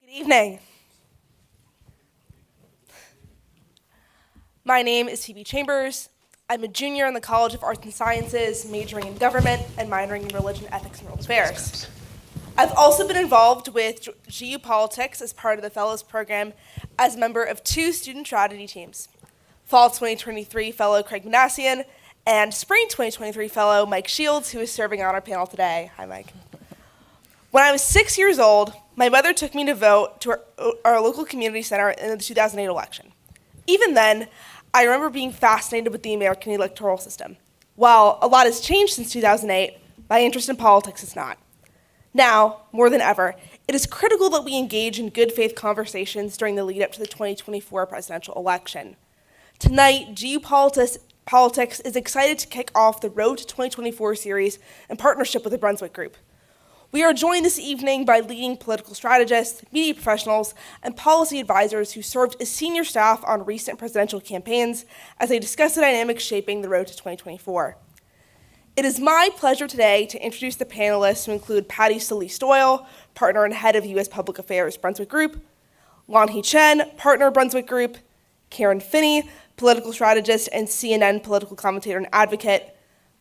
Good evening. My name is Phoebe Chambers. I'm a junior in the College of Arts and Sciences, majoring in government and minoring in religion, ethics, and world affairs. I've also been involved with GU Politics as part of the Fellows Program as a member of 2 student strategy teams, Fall 2023 Fellow Craig Manassian and Spring 2023 Fellow Mike Shields, who is serving on our panel today. Hi, Mike. When I was 6 years old, my mother took me to vote to our local community center in the 2008 election. Even then, I remember being fascinated with the American electoral system. While a lot has changed since 2008, my interest in politics has not. Now, more than ever, it is critical that we engage in good faith conversations during the lead up to the 2024 presidential election. Tonight, GU Politics is excited to kick off the Road to 2024 series in partnership with the Brunswick Group. We are joined this evening by leading political strategists, media professionals, and policy advisors who served as senior staff on recent presidential campaigns as they discuss the dynamics shaping the road to 2024. It is my pleasure today to introduce the panelists, who include Patty Solis Doyle, partner and head of U.S. Public Affairs, Brunswick Group, Lan-Hee Chen, partner, Brunswick Group, Karen Finney, political strategist and CNN political commentator and advocate,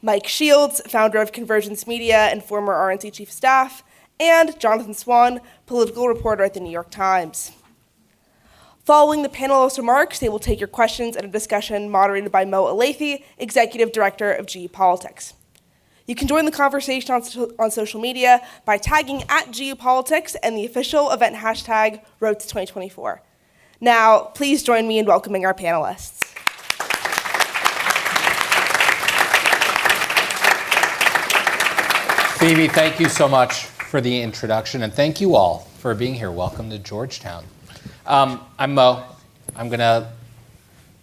Mike Shields, founder of Convergence Media and former RNC chief of staff, and Jonathan Swan, political reporter at the New York Times. Following the panelists' remarks, they will take your questions in a discussion moderated by Mo Alethi, executive director of GU Politics. You can join the conversation on social media by tagging at GU Politics and the official event hashtag Road to 2024. Now, please join me in welcoming our panelists. Phoebe, thank you so much for the introduction, and thank you all for being here. Welcome to Georgetown. I'm Mo. I'm going to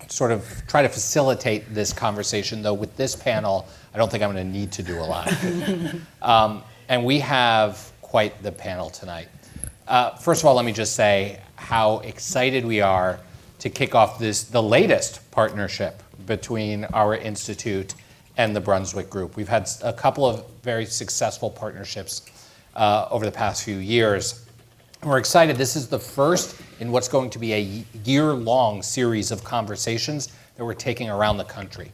sort of try to facilitate this conversation, though with this panel, I don't think I'm going to need to do a lot. And we have quite the panel tonight. First of all, let me just say how excited we are to kick off the latest partnership between our institute and the Brunswick Group. We've had a couple of very successful partnerships over the past few years. We're excited. This is the first in what's going to be a year-long series of conversations that we're taking around the country.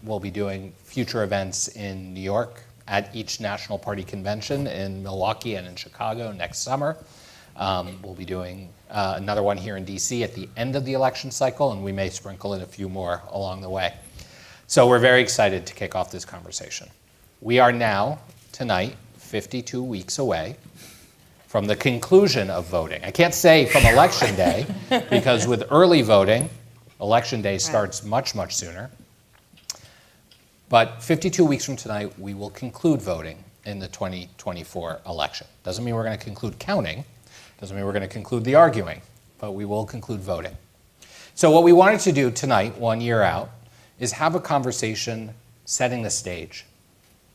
We'll be doing future events in New York at each national party convention, in Milwaukee and in Chicago next summer. We'll be doing another one here in DC at the end of the election cycle, and we may sprinkle in a few more along the way. So we're very excited to kick off this conversation. We are now, tonight, 52 weeks away from the conclusion of voting. I can't say from Election Day, because with early voting, Election Day starts much, much sooner. But 52 weeks from tonight, we will conclude voting in the 2024 election. Doesn't mean we're going to conclude counting, doesn't mean we're going to conclude the arguing, but we will conclude voting. So what we wanted to do tonight, 1 year out, is have a conversation setting the stage,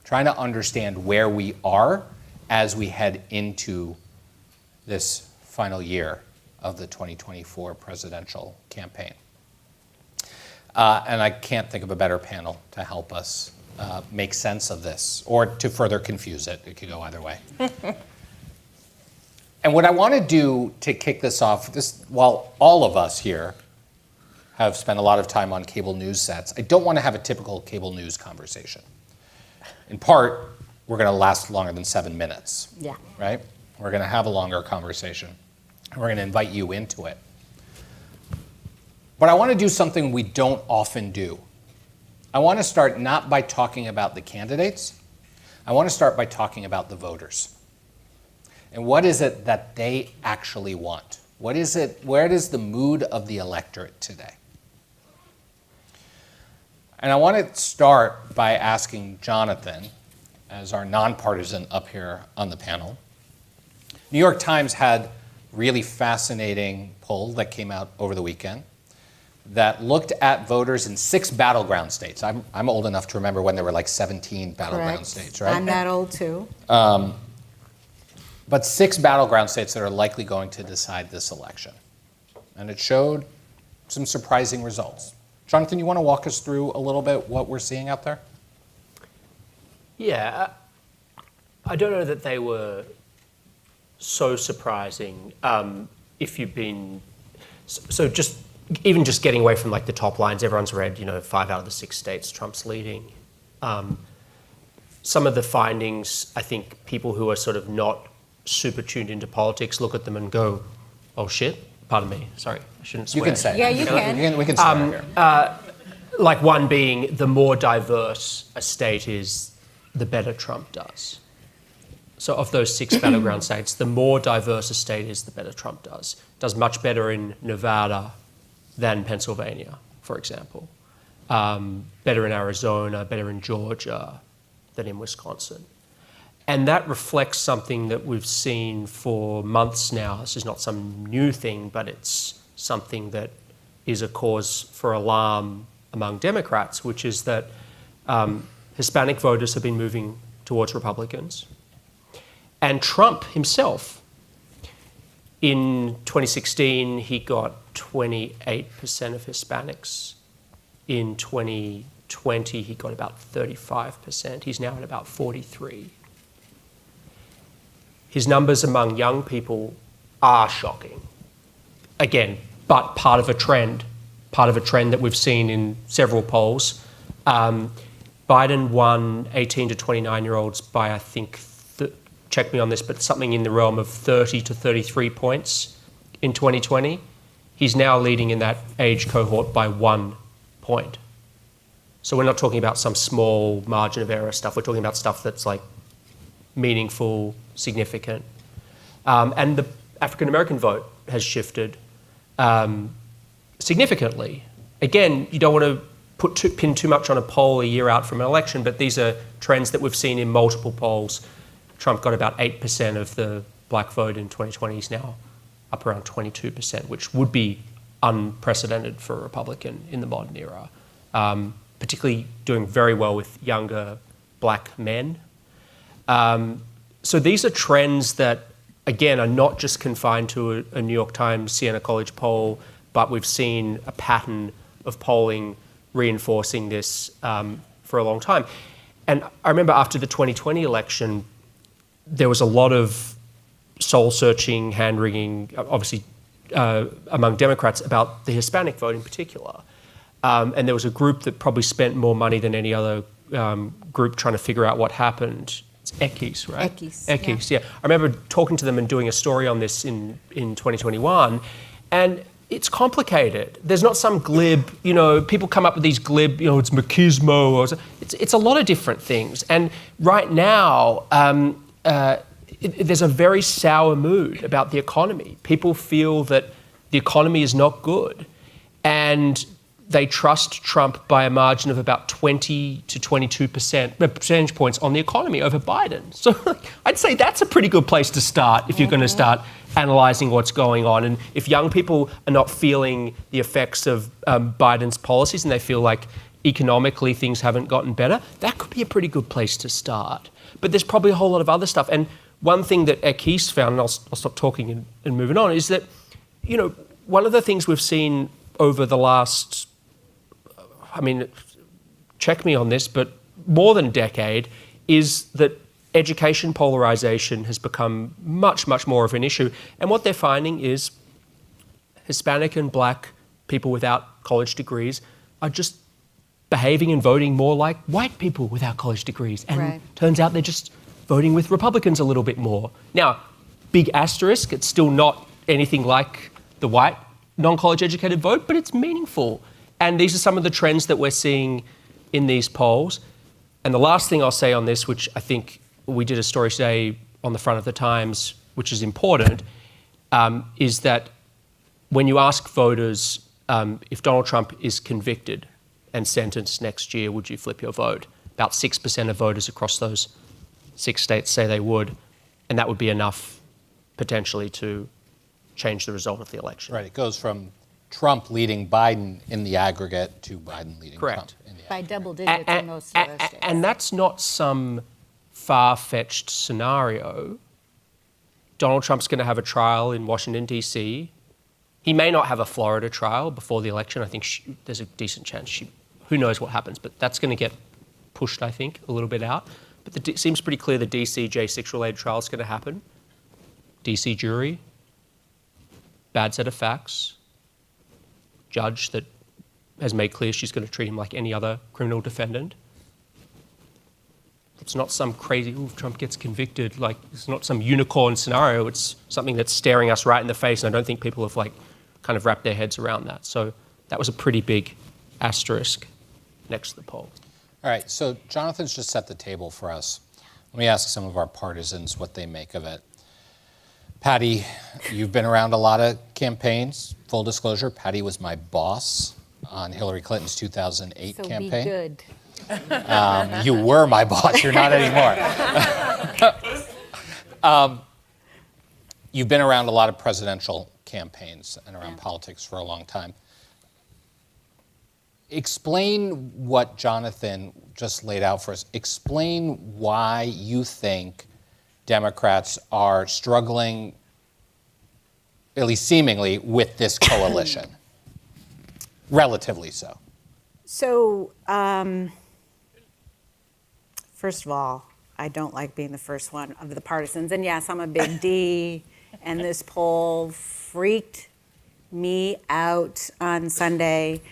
trying to understand where we are as we head into this final year of the 2024 presidential campaign. And I can't think of a better panel to help us make sense of this, or to further confuse it. It could go either way. And what I want to do to kick this off, while all of us here have spent a lot of time on cable news sets, I don't want to have a typical cable news conversation. In part, we're going to last longer than 7 minutes. Yeah. Right? We're going to have a longer conversation. We're going to invite you into it. But I want to do something we don't often do. I want to start not by talking about the candidates. I want to start by talking about the voters. And what is it that they actually want? What is it? Where is the mood of the electorate today? And I want to start by asking Jonathan, as our nonpartisan up here on the panel. New York Times had a really fascinating poll that came out over the weekend that looked at voters in 6 battleground states. I'm old enough to remember when there were like 17 battleground states, right? I'm that old too. But 6 battleground states that are likely going to decide this election. And it showed some surprising results. Jonathan, you want to walk us through a little bit what we're seeing out there? Yeah, I don't know that they were so surprising if you've been so just even just getting away from like the top lines. Everyone's read 5 out of the 6 states Trump's leading. Some of the findings, I think people who are sort of not super tuned into politics look at them and go, oh shit, pardon me, sorry, I shouldn't swear. You can say. Yeah, you can. We can swear here. Like one being, the more diverse a state is, the better Trump does. So of those 6 battleground states, the more diverse a state is, the better Trump does. Does much better in Nevada than Pennsylvania, for example. Better in Arizona, better in Georgia than in Wisconsin. And that reflects something that we've seen for months now. This is not some new thing, but it's something that is a cause for alarm among Democrats, which is that Hispanic voters have been moving towards Republicans. And Trump himself, in 2016, he got 28% of Hispanics. In 2020, he got about 35%. He's now at about 43%. His numbers among young people are shocking. Again, but part of a trend that we've seen in several polls. Biden won 18 to 29-year-olds by, I think, check me on this, but something in the realm of 30 to 33 points in 2020. He's now leading in that age cohort by 1 point. So we're not talking about some small margin of error stuff. We're talking about stuff that's like meaningful, significant. And the African-American vote has shifted significantly. Again, you don't want to pin too much on a poll a year out from an election, but these are trends that we've seen in multiple polls. Trump got about 8% of the black vote in 2020. He's now up around 22%, which would be unprecedented for a Republican in the modern era, particularly doing very well with younger black men. So these are trends that, again, are not just confined to a New York Times, Siena College poll, but we've seen a pattern of polling reinforcing this for a long time. And I remember after the 2020 election, there was a lot of soul-searching, hand-wringing, obviously, among Democrats about the Hispanic vote in particular. And there was a group that probably spent more money than any other group trying to figure out what happened. It's Equis, right? Equis, yeah. I remember talking to them and doing a story on this in 2021, and it's complicated. There's not some glib, people come up with these glib, it's machismo, or it's a lot of different things. And right now, there's a very sour mood about the economy. People feel that the economy is not good, and they trust Trump by a margin of about 20 to 22% percentage points on the economy over Biden. So I'd say that's a pretty good place to start if you're going to start analysing what's going on. And if young people are not feeling the effects of Biden's policies and they feel like economically things haven't gotten better, that could be a pretty good place to start. But there's probably a whole lot of other stuff. And one thing that Equis found, and I'll stop talking and moving on, is that, one of the things we've seen over the last, check me on this, but more than a decade, is that education polarization has become much, much more of an issue. And what they're finding is Hispanic and black people without college degrees are just behaving and voting more like white people without college degrees. And turns out they're just voting with Republicans a little bit more. Now, big asterisk, it's still not anything like the white non-college educated vote, but it's meaningful. And these are some of the trends that we're seeing in these polls. And the last thing I'll say on this, which I think we did a story today on the front of the Times, which is important, is that when you ask voters if Donald Trump is convicted and sentenced next year, would you flip your vote? About 6% of voters across those 6 states say they would, and that would be enough potentially to change the result of the election. Right, it goes from Trump leading Biden in the aggregate to Biden leading Trump in the aggregate. By double digits in most of those states. And that's not some far-fetched scenario. Donald Trump's going to have a trial in Washington, D.C. He may not have a Florida trial before the election. I think there's a decent chance who knows what happens, but that's going to get pushed, I think, a little bit out. But it seems pretty clear the D.C. J6-related trial is going to happen. DC jury, bad set of facts, judge that has made clear she's going to treat him like any other criminal defendant. It's not some crazy, ooh, if Trump gets convicted, like it's not some unicorn scenario. It's something that's staring us right in the face, and I don't think people have kind of wrapped their heads around that. So that was a pretty big asterisk next to the poll. All right, so Jonathan's just set the table for us. Let me ask some of our partisans what they make of it. Patty, you've been around a lot of campaigns. Full disclosure, Patty was my boss on Hillary Clinton's 2008 campaign. So be good. You were my boss, you're not anymore. You've been around a lot of presidential campaigns and around politics for a long time. Explain what Jonathan just laid out for us. Explain why you think Democrats are struggling, at least seemingly, with this coalition. Relatively so. So, first of all, I don't like being the first one of the partisans. And yes, I'm a big D, and this poll freaked me out on Sunday.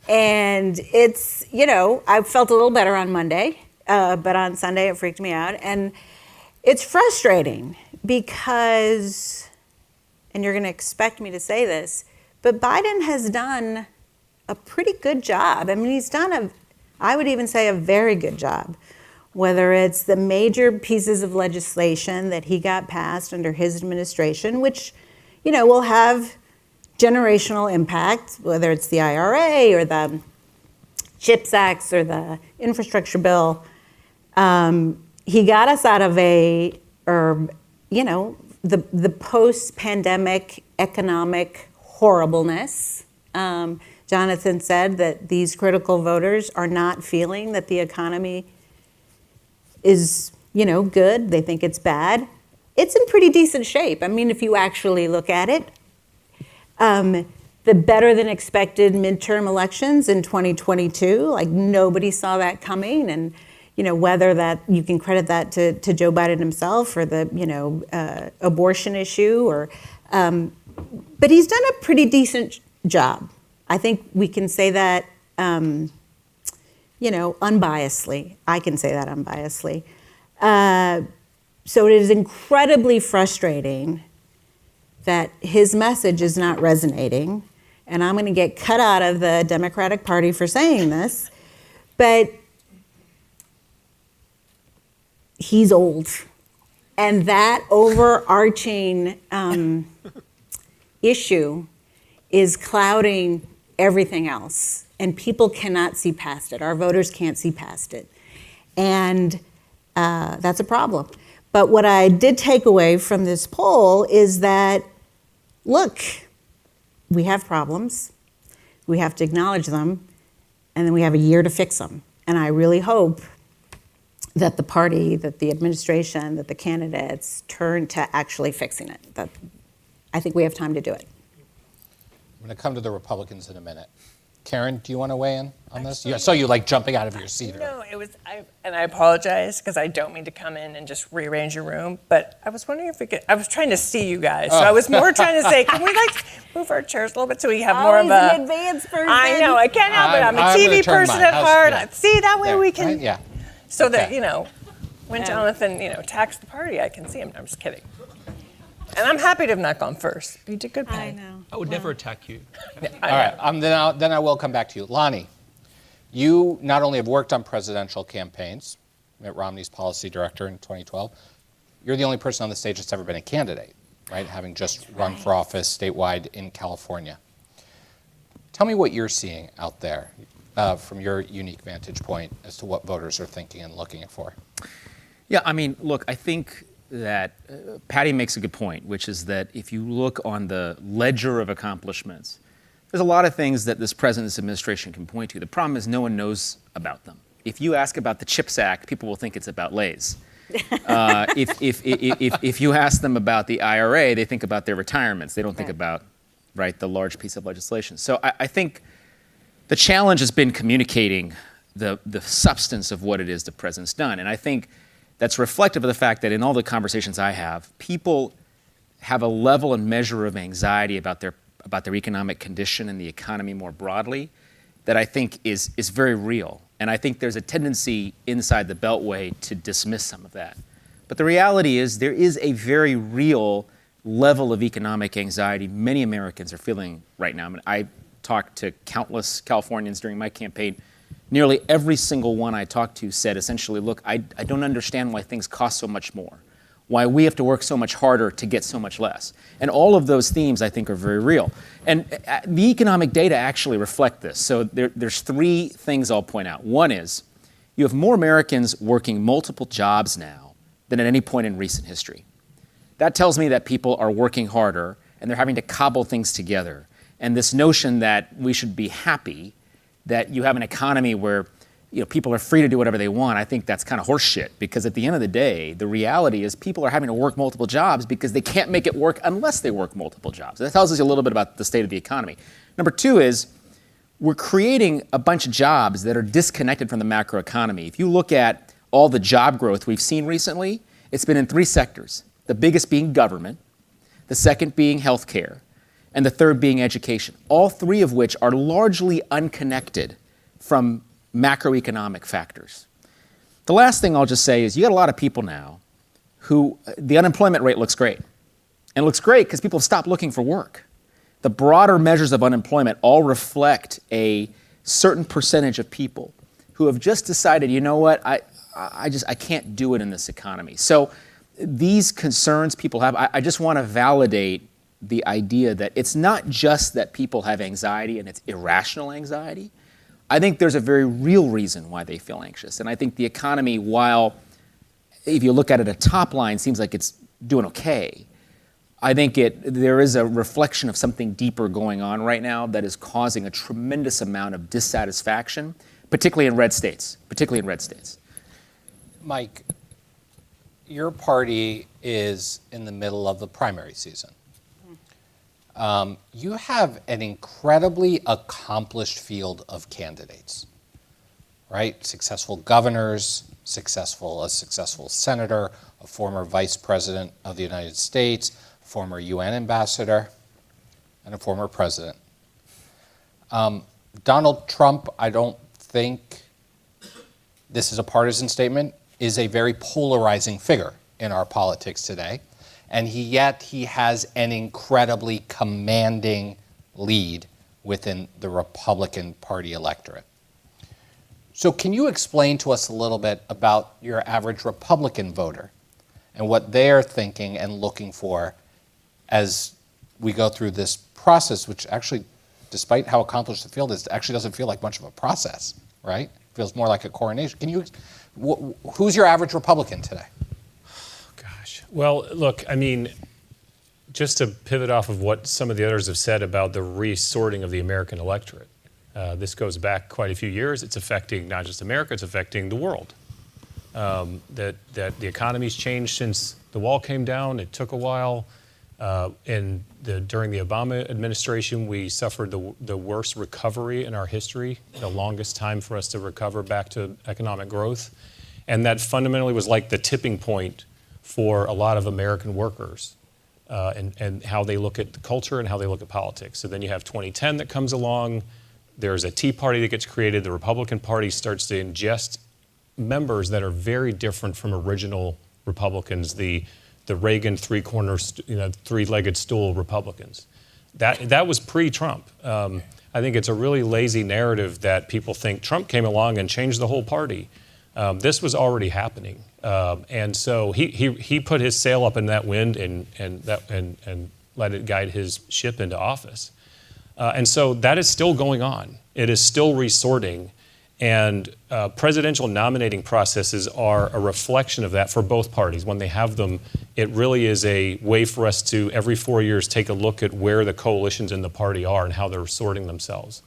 And it's, I felt a little better on Monday, but on Sunday it freaked me out. And it's frustrating because, and you're going to expect me to say this, but Biden has done a pretty good job. I mean, he's done I would even say a very good job, whether it's the major pieces of legislation that he got passed under his administration, which, will have generational impact, whether it's the IRA or the CHIPS Act or the infrastructure bill. He got us out of the post-pandemic economic horribleness. Jonathan said that these critical voters are not feeling that the economy is, good. They think it's bad. It's in pretty decent shape. I mean, if you actually look at it. The better than expected midterm elections in 2022, like nobody saw that coming. And, whether that you can credit that to Joe Biden himself or the, abortion issue but he's done a pretty decent job. I think we can say that, unbiasedly. I can say that unbiasedly. So it is incredibly frustrating that his message is not resonating. And I'm going to get cut out of the Democratic Party for saying this, but he's old. And that overarching issue is clouding everything else. And people cannot see past it. Our voters can't see past it. And that's a problem. But what I did take away from this poll is that, look, we have problems. We have to acknowledge them. And then we have a year to fix them. And I really hope that the party, that the administration, that the candidates turn to actually fixing it. I think we have time to do it. I'm going to come to the Republicans in a minute. Karen, do you want to weigh in on this? I saw you jumping out of your seat. No, and I apologize because I don't mean to come in and just rearrange your room, but I was wondering if we could, I was trying to see you guys, so I was more trying to say, can we move our chairs a little bit so we have more of a... an advanced person. I know, I can't help it, I'm a TV person at heart. Yeah. See, that way There, we can... right? Yeah. So Okay. that, when Jonathan, attacks the party, I can see him. I'm just kidding. And I'm happy to have not gone first. You did good, Patty. I know. I would never attack you. All right, then I will come back to you. Lonnie, you not only have worked on presidential campaigns, Mitt Romney's policy director in 2012, you're the only person on the stage that's ever been a candidate, right? Having just run for office statewide in California. Tell me what you're seeing out there from your unique vantage point as to what voters are thinking and looking for. Yeah, I mean, look, I think that Patty makes a good point, which is that if you look on the ledger of accomplishments, there's a lot of things that this president's administration can point to. The problem is no one knows about them. If you ask about the CHIPS Act, people will think it's about Lay's. If you ask them about the IRA, they think about their retirements. They don't think about, the large piece of legislation. So I think the challenge has been communicating the substance of what it is the president's done. And I think that's reflective of the fact that in all the conversations I have, people have a level and measure of anxiety about their economic condition and the economy more broadly that I think is very real. And I think there's a tendency inside the Beltway to dismiss some of that. But the reality is there is a very real level of economic anxiety many Americans are feeling right now. I mean, I talked to countless Californians during my campaign. Nearly every single one I talked to said essentially, look, I don't understand why things cost so much more, why we have to work so much harder to get so much less. And all of those themes, I think, are very real. And the economic data actually reflect this. So there's three things I'll point out. One is you have more Americans working multiple jobs now than at any point in recent history. That tells me that people are working harder and they're having to cobble things together. And this notion that we should be happy that you have an economy where people are free to do whatever they want, I think that's kind of horseshit, because at the end of the day, the reality is people are having to work multiple jobs because they can't make it work unless they work multiple jobs. That tells us a little bit about the state of the economy. Number two is we're creating a bunch of jobs that are disconnected from the macroeconomy. If you look at all the job growth we've seen recently, it's been in three sectors, the biggest being government, the second being healthcare, and the third being education, all three of which are largely unconnected from macroeconomic factors. The last thing I'll just say is you got a lot of people now who the unemployment rate looks great. And it looks great because people have stopped looking for work. The broader measures of unemployment all reflect a certain percentage of people who have just decided, you know what, I can't do it in this economy. So these concerns people have, I just want to validate the idea that it's not just that people have anxiety and it's irrational anxiety. I think there's a very real reason why they feel anxious. And I think the economy, while if you look at it at top line, seems like it's doing okay, I think there is a reflection of something deeper going on right now that is causing a tremendous amount of dissatisfaction, particularly in red states. Mike, your party is in the middle of the primary season. You have an incredibly accomplished field of candidates, right? Successful governors, a successful senator, a former vice president of the United States, former UN ambassador, and a former president. Donald Trump, I don't think this is a partisan statement, is a very polarizing figure in our politics today. And yet he has an incredibly commanding lead within the Republican Party electorate. So can you explain to us a little bit about your average Republican voter and what they're thinking and looking for as we go through this process, which actually, despite how accomplished the field is, actually doesn't feel like much of a process, right? It feels more like a coronation. Who's your average Republican today? Well, look, I mean, just to pivot off of what some of the others have said about the resorting of the American electorate, this goes back quite a few years. It's affecting not just America, it's affecting the world. That the economy's changed since the wall came down. It took a while. During the Obama administration, we suffered the worst recovery in our history, the longest time for us to recover back to economic growth. And that fundamentally was like the tipping point for a lot of American workers and how they look at the culture and how they look at politics. So then you have 2010 that comes along. There's a Tea Party that gets created. The Republican Party starts to ingest members that are very different from original Republicans, the Reagan three-legged stool Republicans. That was pre-Trump. I think it's a really lazy narrative that people think Trump came along and changed the whole party. This was already happening. And so he put his sail up in that wind and let it guide his ship into office. And so that is still going on. It is still resorting. And presidential nominating processes are a reflection of that for both parties. When they have them, it really is a way for us to, every 4 years, take a look at where the coalitions in the party are and how they're sorting themselves.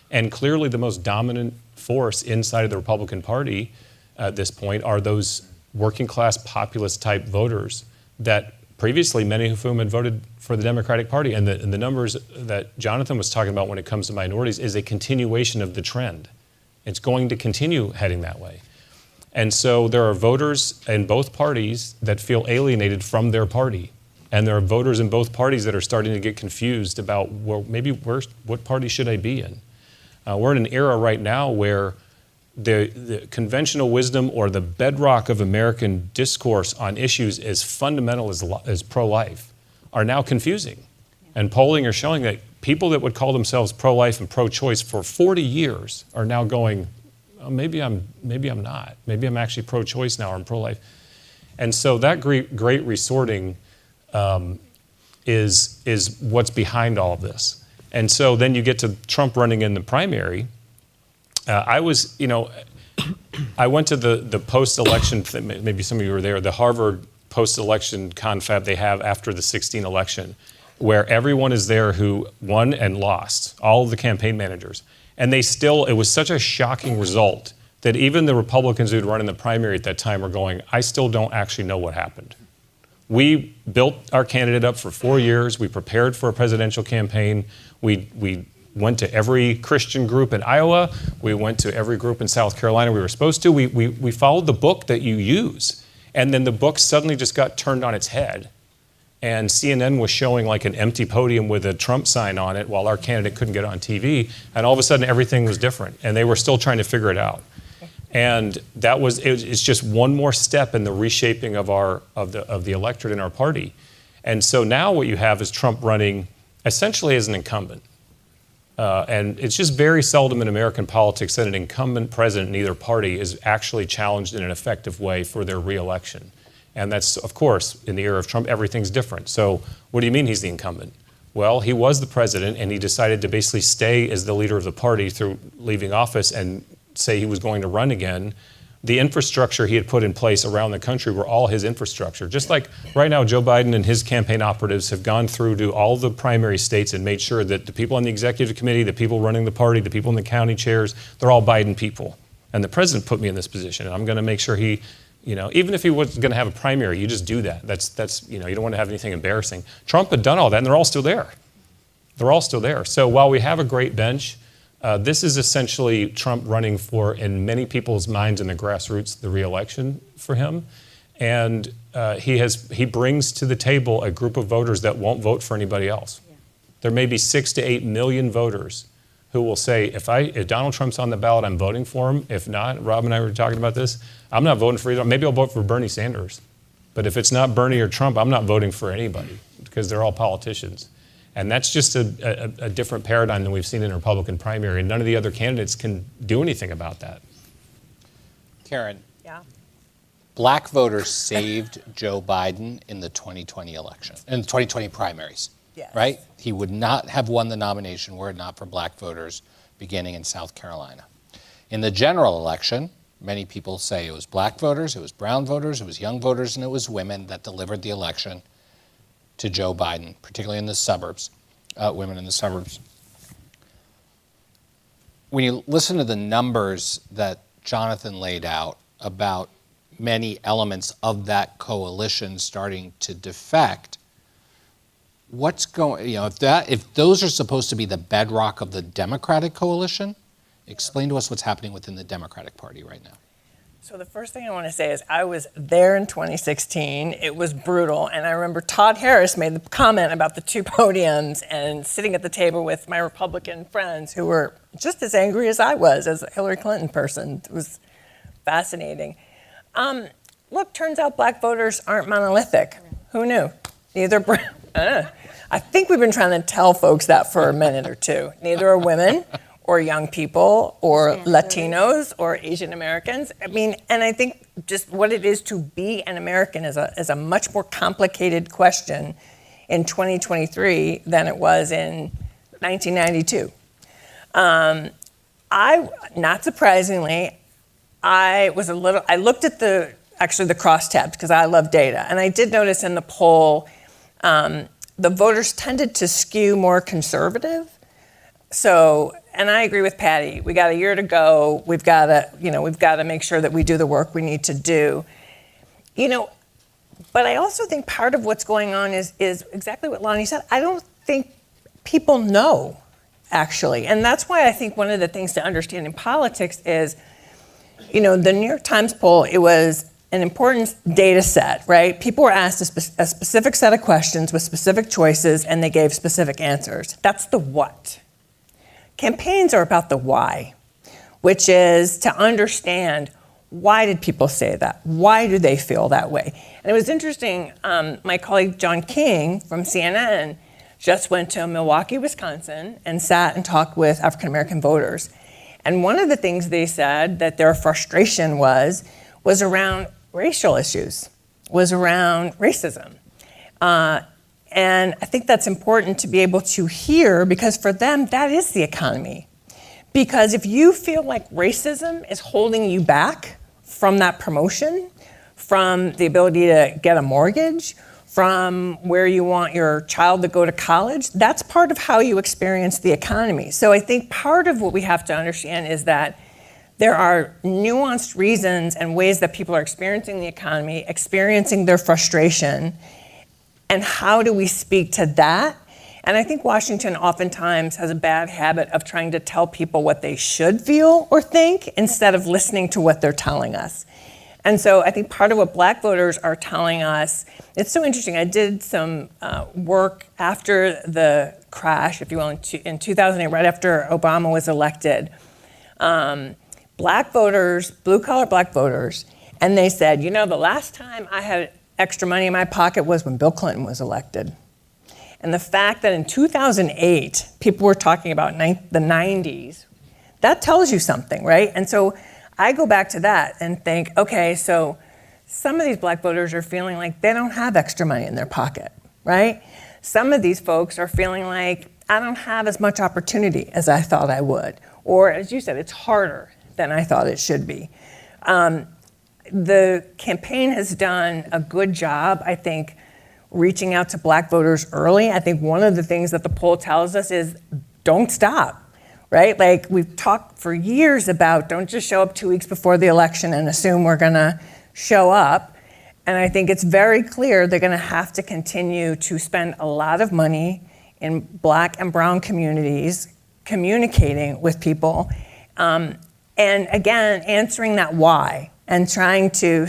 And clearly the most dominant force inside of the Republican Party at this point are those working class populist type voters that previously many of whom had voted for the Democratic Party. And the numbers that Jonathan was talking about when it comes to minorities is a continuation of the trend. It's going to continue heading that way. And so there are voters in both parties that feel alienated from their party. And there are voters in both parties that are starting to get confused about, well, maybe what party should I be in? We're in an era right now where the conventional wisdom or the bedrock of American discourse on issues as fundamental as pro-life are now confusing. And polling are showing that people that would call themselves pro-life and pro-choice for 40 years are now going, oh, maybe I'm not. Maybe I'm actually pro-choice now or I'm pro-life. And so that great resorting is what's behind all of this. And so then you get to Trump running in the primary. I went to the post-election, maybe some of you were there, the Harvard post-election confab they have after the 2016 election, where everyone is there who won and lost, all of the campaign managers. And it was such a shocking result that even the Republicans who'd run in the primary at that time were going, I still don't actually know what happened. We built our candidate up for 4 years. We prepared for a presidential campaign. We went to every Christian group in Iowa. We went to every group in South Carolina we were supposed to. We followed the book that you use. And then the book suddenly just got turned on its head. And CNN was showing like an empty podium with a Trump sign on it while our candidate couldn't get on TV. And all of a sudden everything was different. And they were still trying to figure it out. And it's just one more step in the reshaping of the electorate in our party. And so now what you have is Trump running essentially as an incumbent. And it's just very seldom in American politics that an incumbent president in either party is actually challenged in an effective way for their reelection. And that's, of course, in the era of Trump, everything's different. So what do you mean he's the incumbent? Well, he was the president, and he decided to basically stay as the leader of the party through leaving office and say he was going to run again. The infrastructure he had put in place around the country were all his infrastructure. Just like right now, Joe Biden and his campaign operatives have gone through to all the primary states and made sure that the people on the executive committee, the people running the party, the people in the county chairs, they're all Biden people. And the president put me in this position, and I'm going to make sure he, even if he was going to have a primary, you just do that. That's you don't want to have anything embarrassing. Trump had done all that, and they're all still there. They're all still there. So while we have a great bench, this is essentially Trump running for, in many people's minds in the grassroots, the re-election for him. And he brings to the table a group of voters that won't vote for anybody else. Yeah. There may be 6 to 8 million voters who will say, if Donald Trump's on the ballot, I'm voting for him. If not, Rob and I were talking about this, I'm not voting for either. Maybe I'll vote for Bernie Sanders. But if it's not Bernie or Trump, I'm not voting for anybody because they're all politicians. And that's just a different paradigm than we've seen in a Republican primary, and none of the other candidates can do anything about that. Karen, Yeah. black voters saved Joe Biden in the 2020 election, in the 2020 primaries, Yes. right? He would not have won the nomination were it not for black voters beginning in South Carolina. In the general election, many people say it was black voters, it was brown voters, it was young voters, and it was women that delivered the election to Joe Biden, particularly in the suburbs, women in the suburbs. When you listen to the numbers that Jonathan laid out about many elements of that coalition starting to defect, what's going, if those are supposed to be the bedrock of the Democratic coalition, explain to us what's happening within the Democratic Party right now. So the first thing I want to say is I was there in 2016. It was brutal. And I remember Todd Harris made the comment about the 2 podiums and sitting at the table with my Republican friends who were just as angry as I was as a Hillary Clinton person. It was fascinating. Look, turns out black voters aren't monolithic. Who knew? I think we've been trying to tell folks that for a minute or two. Neither are women or young people, or Latinos, or Asian Americans. I mean, and I think just what it is to be an American is a much more complicated question in 2023 than it was in 1992. Not surprisingly, I looked at the crosstabs because I love data, and I did notice in the poll, the voters tended to skew more conservative. So, and I agree with Patty. We got a year to go. We've got to make sure that we do the work we need to do. But I also think part of what's going on is exactly what Lonnie said. I don't think people know, actually. And that's why I think one of the things to understand in politics is, the New York Times poll, it was an important data set, right? People were asked a specific set of questions with specific choices, and they gave specific answers. That's the what. Campaigns are about the why, which is to understand, why did people say that? Why do they feel that way? And it was interesting, my colleague John King from CNN just went to Milwaukee, Wisconsin, and sat and talked with African American voters. And one of the things they said that their frustration was around racial issues, was around racism. And I think that's important to be able to hear, because for them, that is the economy. Because if you feel like racism is holding you back from that promotion, from the ability to get a mortgage, from where you want your child to go to college, that's part of how you experience the economy. So I think part of what we have to understand is that there are nuanced reasons and ways that people are experiencing the economy, experiencing their frustration, and how do we speak to that? And I think Washington oftentimes has a bad habit of trying to tell people what they should feel or think instead of listening to what they're telling us. And so I think part of what Black voters are telling us, it's so interesting. I did some work after the crash, if you will, in 2008, right after Obama was elected. Black voters, blue-collar Black voters, and they said, you know, the last time I had extra money in my pocket was when Bill Clinton was elected. And the fact that in 2008, people were talking about the 90s, that tells you something, right? And so I go back to that and think, okay, so some of these Black voters are feeling like they don't have extra money in their pocket, right? Some of these folks are feeling like, I don't have as much opportunity as I thought I would. Or as you said, it's harder than I thought it should be. The campaign has done a good job, I think, reaching out to Black voters early. I think one of the things that the poll tells us is don't stop, right? Like we've talked for years about don't just show up 2 weeks before the election and assume we're gonna show up. And I think it's very clear they're gonna have to continue to spend a lot of money in Black and brown communities communicating with people. And again, answering that why and trying to,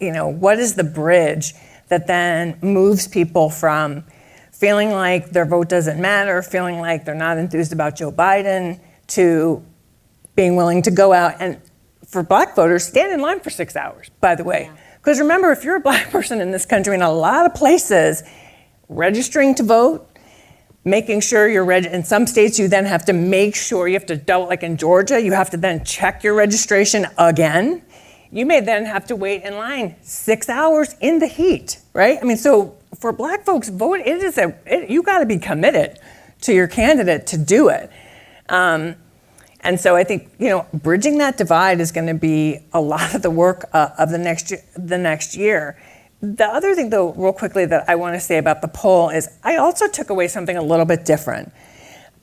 you know, what is the bridge that then moves people from feeling like their vote doesn't matter, feeling like they're not enthused about Joe Biden, to being willing to go out and, for Black voters, stand in line for 6 hours, by the way. Because remember, if you're a Black person in this country, in a lot of places, registering to vote, making sure you're in some states, you then have to make sure you have to double, like in Georgia, you have to then check your registration again. You may then have to wait in line 6 hours in the heat, right? I mean, so for Black folks, vote, you gotta be committed to your candidate to do it. And so I think, you know, bridging that divide is gonna be a lot of the work of the next year. The other thing, though, real quickly, that I wanna say about the poll is I also took away something a little bit different.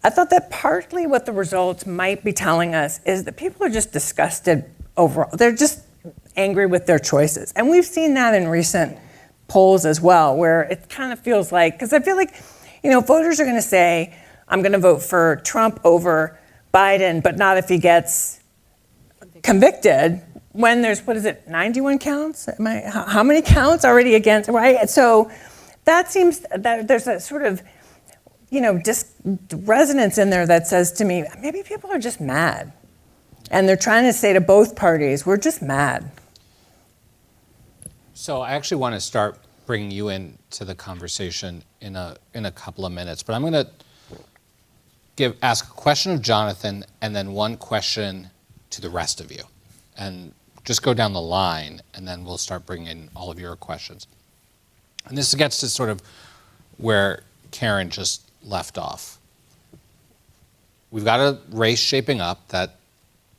I thought that partly what the results might be telling us is that people are just disgusted overall. They're just angry with their choices. And we've seen that in recent polls as well, where it kind of feels like, because I feel like, you know, voters are going to say, I'm going to vote for Trump over Biden, but not if he gets convicted, when there's, 91 counts? How many counts already against, right? So that seems that there's a sort of, you know, just resonance in there that says to me, maybe people are just mad. And they're trying to say to both parties, we're just mad. So I actually want to start bringing you into the conversation in a couple of minutes, but I'm going to ask a question of Jonathan and then one question to the rest of you, and just go down the line, and then we'll start bringing in all of your questions. And this gets to sort of where Karen just left off. We've got a race shaping up that,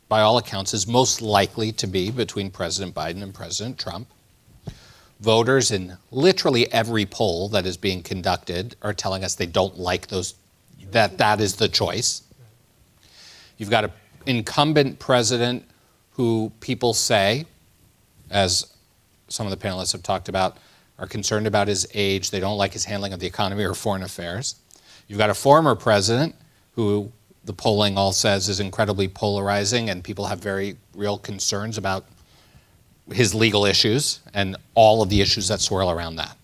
by all accounts, is most likely to be between President Biden and President Trump. Voters in literally every poll that is being conducted are telling us they don't like that is the choice. You've got an incumbent president who people say, as some of the panelists have talked about, are concerned about his age. They don't like his handling of the economy or foreign affairs. You've got a former president who the polling all says is incredibly polarizing, and people have very real concerns about his legal issues and all of the issues that swirl around that.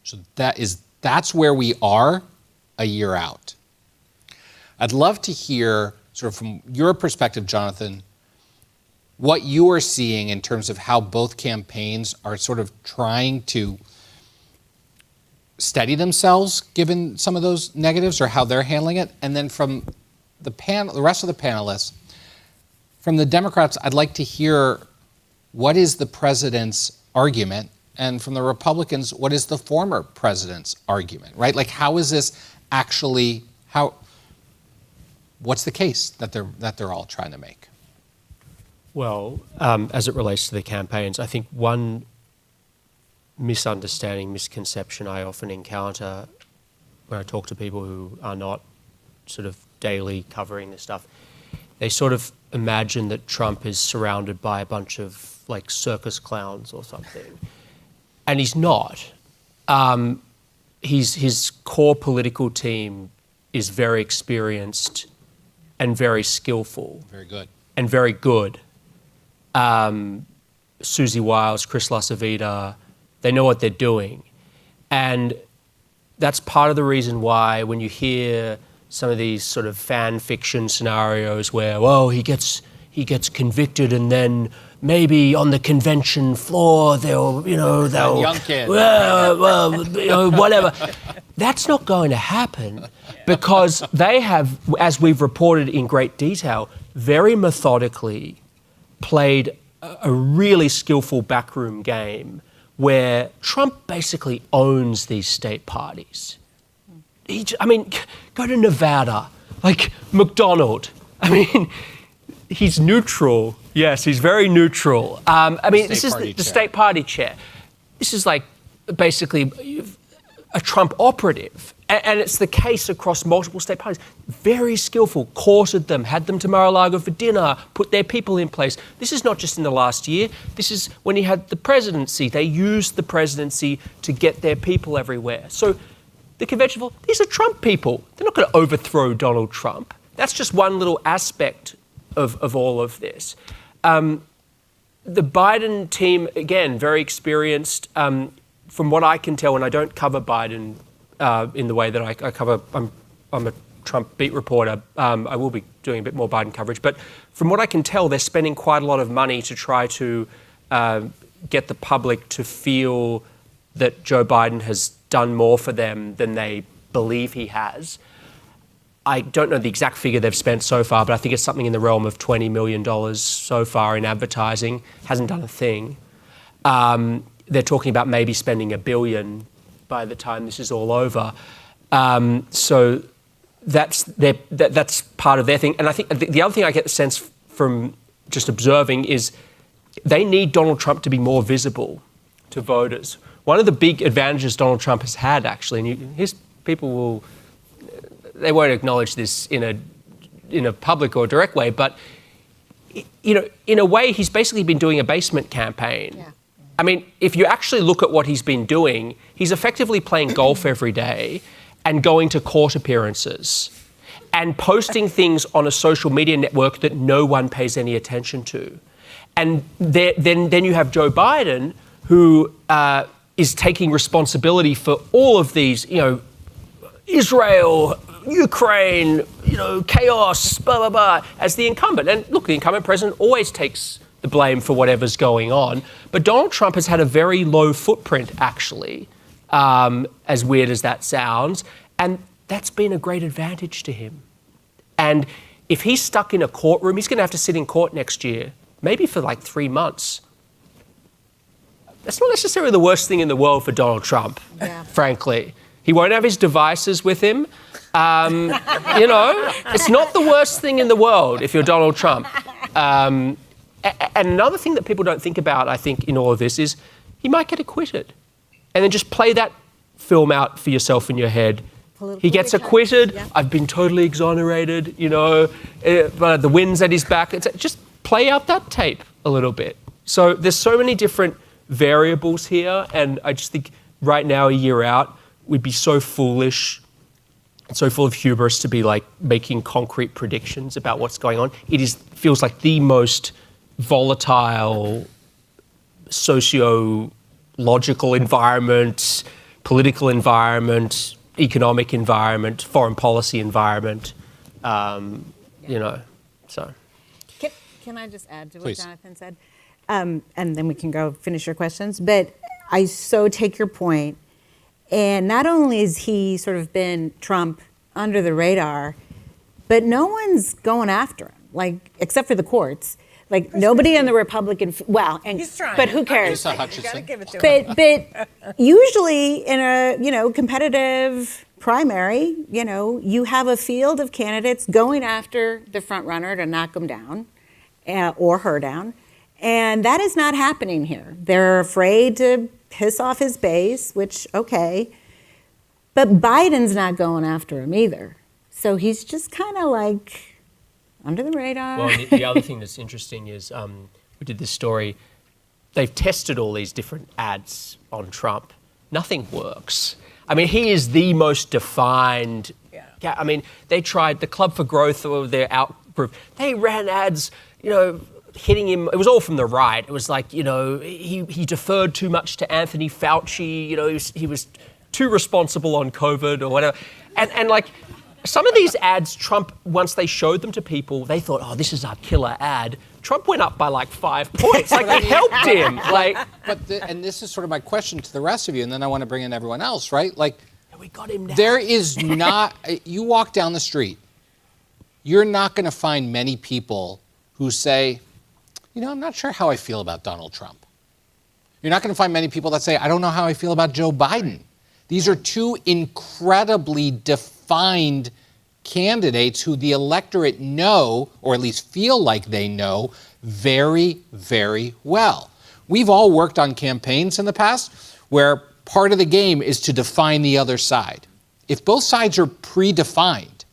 So that's where we are a year out. I'd love to hear, sort of from your perspective, Jonathan, what you are seeing in terms of how both campaigns are sort of trying to steady themselves given some of those negatives, or how they're handling it. And then from the rest of the panelists, from the Democrats, I'd like to hear what is the president's argument, and from the Republicans, what is the former president's argument, right? Like, how is this actually, what's the case that they're all trying to make? Well, as it relates to the campaigns, I think one misconception I often encounter when I talk to people who are not sort of daily covering this stuff, they sort of imagine that Trump is surrounded by a bunch of like circus clowns or something. And he's not. His core political team is very experienced and very skillful. Very good. And very good. Susie Wiles, Chris LaCivita, they know what they're doing. And that's part of the reason why when you hear some of these sort of fan fiction scenarios where, well, he gets convicted and then maybe on the convention floor they'll young kid. Whatever. That's not going to happen because they have, as we've reported in great detail, very methodically played a really skillful backroom game where Trump basically owns these state parties. Go to Nevada, like McDonald. He's neutral. Yes, he's very neutral. This is the state party chair. This is like basically a Trump operative. And it's the case across multiple state parties. Very skillful, courted them, had them to Mar-a-Lago for dinner, put their people in place. This is not just in the last year. This is when he had the presidency. They used the presidency to get their people everywhere. So the convention, these are Trump people. They're not going to overthrow Donald Trump. That's just one little aspect of all of this. The Biden team, again, very experienced. From what I can tell, and I don't cover Biden in the way that I cover, I'm a Trump beat reporter. I will be doing a bit more Biden coverage. But from what I can tell, they're spending quite a lot of money to try to get the public to feel that Joe Biden has done more for them than they believe he has. I don't know the exact figure they've spent so far, but I think it's something in the realm of $20 million so far in advertising. Hasn't done a thing. They're talking about maybe spending $1 billion by the time this is all over. So that's part of their thing. And I think the other thing I get the sense from just observing is they need Donald Trump to be more visible to voters. One of the big advantages Donald Trump has had, actually, and his people they won't acknowledge this in a public or direct way, but in a way, he's basically been doing a basement campaign. Yeah. If you actually look at what he's been doing, he's effectively playing golf every day and going to court appearances and posting things on a social media network that no one pays any attention to. And then you have Joe Biden, who is taking responsibility for all of these, Israel, Ukraine, chaos, blah, blah, blah, as the incumbent. And look, the incumbent president always takes the blame for whatever's going on. But Donald Trump has had a very low footprint, actually, as weird as that sounds. And that's been a great advantage to him. And if he's stuck in a courtroom, he's going to have to sit in court next year, maybe for like 3 months. That's not necessarily the worst thing in the world for Donald Trump, frankly. He won't have his devices with him. It's not the worst thing in the world if you're Donald Trump. And another thing that people don't think about, I think, in all of this is he might get acquitted. And then just play that film out for yourself in your head. He gets acquitted. Yeah. I've been totally exonerated, but the wind's at his back. Just play out that tape a little bit. So there's so many different variables here. And I just think right now, a year out, we'd be so foolish and so full of hubris to be like making concrete predictions about what's going on. It feels like the most volatile socio-logical environment, political environment, economic environment, foreign policy environment, so. Can I just add to what Please. Jonathan said? And then we can go finish your questions. But I so take your point. And not only has he sort of been Trump under the radar, but no one's going after him, like, except for the courts. Like, nobody on the Republican, He's trying. but who cares? Lisa You gotta Hutchinson. give it to him. But usually in a, competitive primary, you have a field of candidates going after the front runner to knock him down or her down. And that is not happening here. They're afraid to piss off his base, which, okay. But Biden's not going after him either. So he's just kind of like under the radar. Well, the other thing that's interesting is we did this story. They've tested all these different ads on Trump. Nothing works. I mean, he is the most defined. Yeah. I mean, they tried the Club for Growth or their out group. They ran ads, hitting him. It was all from the right. It was like, he deferred too much to Anthony Fauci. He was too responsible on COVID or whatever. And like some of these ads, Trump, once they showed them to people, they thought, oh, this is our killer ad. Trump went up by like 5 points. Like it helped him. Like, And this is sort of my question to the rest of you, and then I want to bring in everyone else, right? Like, we got him now. there is not, you walk down the street, you're not going to find many people who say, I'm not sure how I feel about Donald Trump. You're not going to find many people that say, I don't know how I feel about Joe Biden. These are two incredibly defined candidates who the electorate know, or at least feel like they know, very, very well. We've all worked on campaigns in the past where part of the game is to define the other side. If both sides are predefined,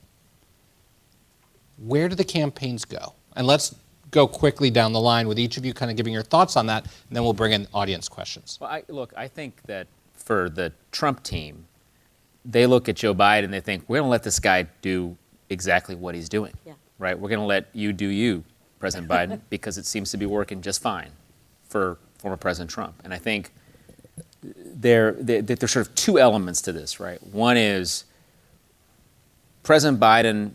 where do the campaigns go? And let's go quickly down the line with each of you kind of giving your thoughts on that, and then we'll bring in audience questions. Well, I think that for the Trump team, they look at Joe Biden and they think, we're going to let this guy do exactly what he's doing, right? We're going to let you do you, President Biden, because it seems to be working just fine for former President Trump. And I think there's sort of two elements to this, right? One is President Biden,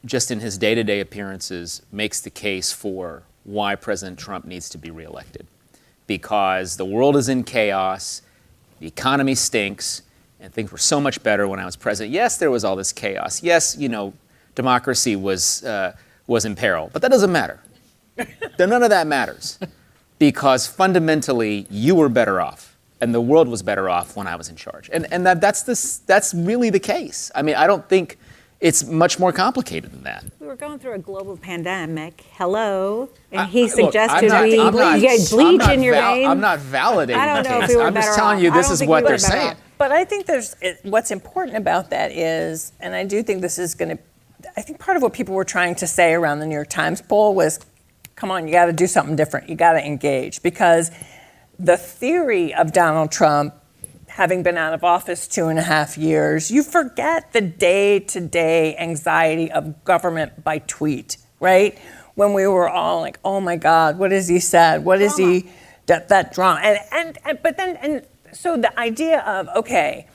just in his day-to-day appearances, makes the case for why President Trump needs to be reelected. Because the world is in chaos, the economy stinks, and things were so much better when I was president. Yes, there was all this chaos. Yes, democracy was in peril, but that doesn't matter. None of that matters, because fundamentally you were better off, and the world was better off when I was in charge. And that's really the case. I mean, I don't think it's much more complicated than that. We were going through a global pandemic. Hello. And he Look, suggested I'm not- you get bleach in your veins. I'm not validating I don't the know if case. we were I'm just better telling off. you I this don't is think what we were they're better saying. off. But I think what's important about that is, and I do think this is going to, I think part of what people were trying to say around the New York Times poll was, come on, you got to do something different. You got to engage. Because the theory of Donald Trump having been out of office 2.5 years, you forget the day-to-day anxiety of government by tweet, right? When we were all like, oh my God, what has he said? What is he, that drama? And so the idea of, okay,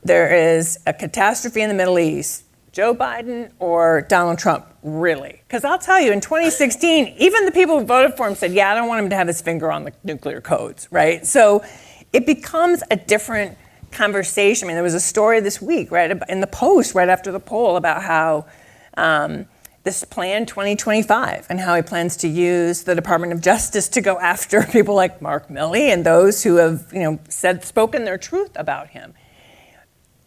there is a catastrophe in the Middle East, Joe Biden or Donald Trump, really? Because I'll tell you, in 2016, even the people who voted for him said, yeah, I don't want him to have his finger on the nuclear codes, right? So it becomes a different conversation. I mean, there was a story this week, right, in the Post, right after the poll, about how this plan 2025 and how he plans to use the Department of Justice to go after people like Mark Milley and those who have, spoken their truth about him.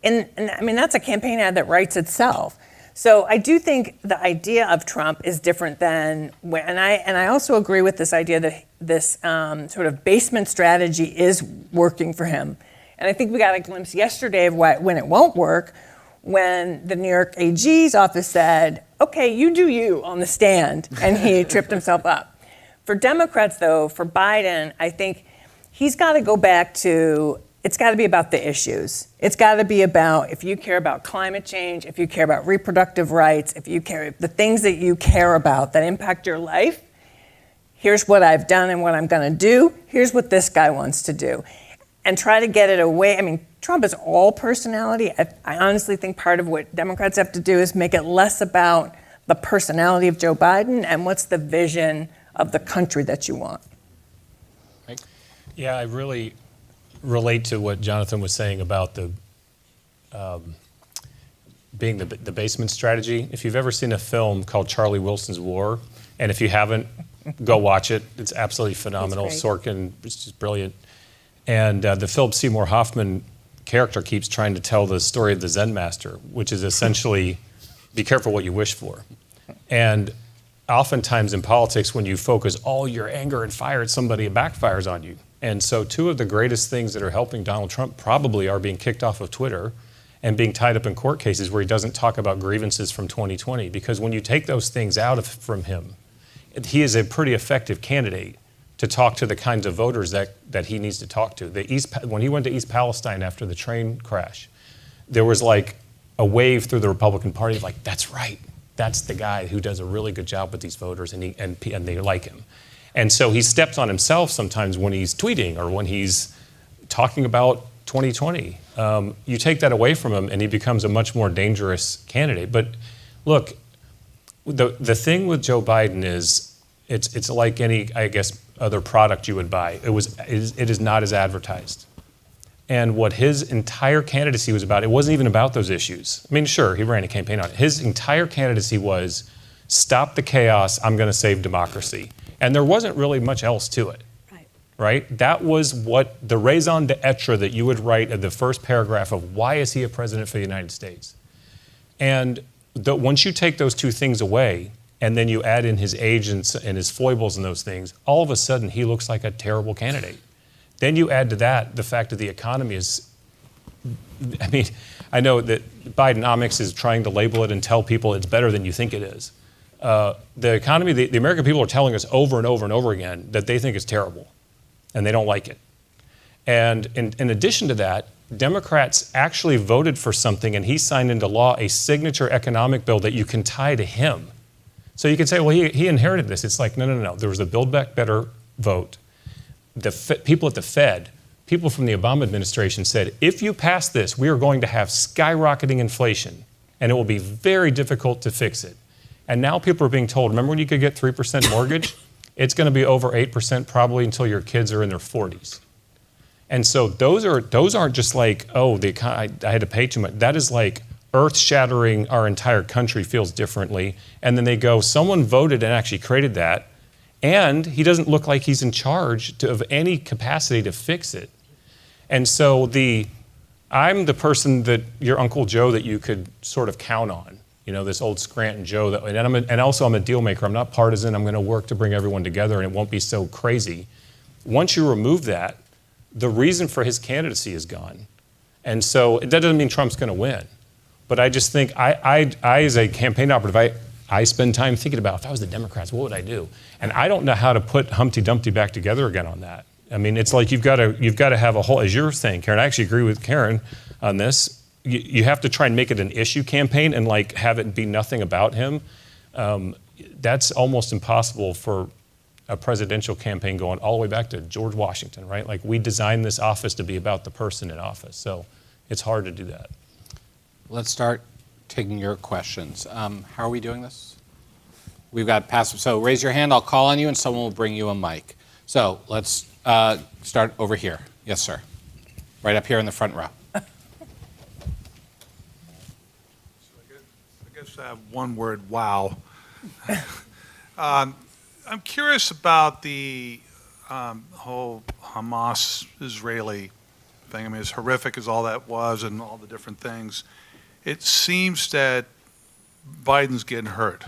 And I mean, that's a campaign ad that writes itself. So I do think the idea of Trump is different than, and I also agree with this idea that this sort of basement strategy is working for him. And I think we got a glimpse yesterday of when it won't work, when the New York AG's office said, okay, you do you on the stand, and he tripped himself up. For Democrats, though, for Biden, I think he's got to go back to, it's got to be about the issues. It's got to be about, if you care about climate change, if you care about reproductive rights, if you care, the things that you care about that impact your life, here's what I've done and what I'm going to do. Here's what this guy wants to do. And try to get it away. I mean, Trump is all personality. I honestly think part of what Democrats have to do is make it less about the personality of Joe Biden and what's the vision of the country that you want. Yeah, I really relate to what Jonathan was saying about the being the basement strategy. If you've ever seen a film called Charlie Wilson's War, and if you haven't, go watch it. It's absolutely phenomenal. It's Sorkin is just brilliant. And the Philip Seymour Hoffman character keeps trying to tell the story of the Zen master, which is essentially be careful what you wish for. And oftentimes in politics, when you focus all your anger and fire at somebody, it backfires on you. And so two of the greatest things that are helping Donald Trump probably are being kicked off of Twitter and being tied up in court cases where he doesn't talk about grievances from 2020. Because when you take those things from him, he is a pretty effective candidate to talk to the kinds of voters that he needs to talk to. When he went to East Palestine after the train crash, there was like a wave through the Republican Party of like, that's right. That's the guy who does a really good job with these voters, and they like him. And so he steps on himself sometimes when he's tweeting or when he's talking about 2020. You take that away from him, and he becomes a much more dangerous candidate. But look, the thing with Joe Biden is it's like any, I guess, other product you would buy. It is not as advertised. And what his entire candidacy was about, it wasn't even about those issues. I mean, sure, he ran a campaign on it. His entire candidacy was stop the chaos, I'm going to save democracy. And there wasn't really much else to it. Right? That was what the raison d'etre that you would write at the first paragraph of why is he a president for the United States. And once you take those two things away, and then you add in his age and his foibles and those things, all of a sudden he looks like a terrible candidate. Then you add to that the fact that the economy is, I mean, I know that Bidenomics is trying to label it and tell people it's better than you think it is. The economy, the American people are telling us over and over and over again that they think it's terrible and they don't like it. And in addition to that, Democrats actually voted for something, and he signed into law a signature economic bill that you can tie to him. So you can say, well, he inherited this. It's like, no. There was a Build Back Better vote. People at the Fed, people from the Obama administration said, if you pass this, we are going to have skyrocketing inflation, and it will be very difficult to fix it. And now people are being told, remember when you could get 3% mortgage? It's going to be over 8% probably until your kids are in their 40s. And so those aren't just like, oh, I had to pay too much. That is like earth-shattering. Our entire country feels differently. And then they go, someone voted and actually created that, and he doesn't look like he's in charge of any capacity to fix it. And so I'm the person that your Uncle Joe that you could sort of count on. You know, this old Scranton Joe. And also I'm a deal maker. I'm not partisan. I'm going to work to bring everyone together, and it won't be so crazy. Once you remove that, the reason for his candidacy is gone. And so that doesn't mean Trump's going to win. But I just think I as a campaign operative, I spend time thinking about if I was the Democrats, what would I do? And I don't know how to put Humpty Dumpty back together again on that. I mean, it's like you've got to have a whole, as you're saying, Karen, I actually agree with Karen on this. You have to try and make it an issue campaign and like have it be nothing about him. That's almost impossible for a presidential campaign going all the way back to George Washington, right? Like we designed this office to be about the person in office. So it's hard to do that. Let's start taking your questions. How are we doing this? We've got passive. So raise your hand. I'll call on you, and someone will bring you a mic. So let's start over here. Yes, sir. Right up here in the front row. One word, wow. I'm curious about the whole Hamas-Israeli thing. I mean, as horrific as all that was and all the different things, it seems that Biden's getting hurt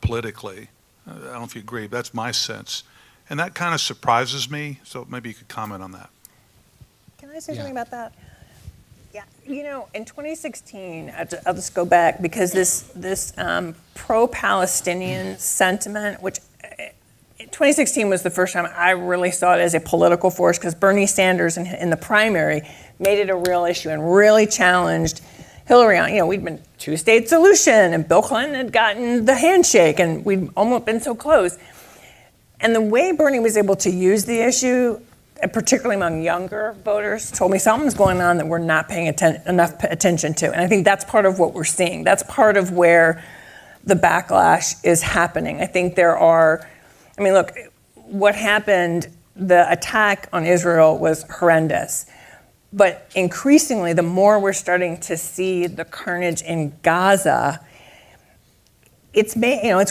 politically. I don't know if you agree, but that's my sense. And that kind of surprises me, so maybe you could comment on that. Can I say something about that? Yeah, you know, in 2016, I'll just go back because this pro-Palestinian sentiment, which 2016 was the first time I really saw it as a political force because Bernie Sanders in the primary made it a real issue and really challenged Hillary on, you know, we'd been two-state solution and Bill Clinton had gotten the handshake and we'd almost been so close. And the way Bernie was able to use the issue, particularly among younger voters, told me something's going on that we're not paying enough attention to. And I think that's part of what we're seeing. That's part of where the backlash is happening. I think look, what happened, the attack on Israel was horrendous. But increasingly, the more we're starting to see the carnage in Gaza, it's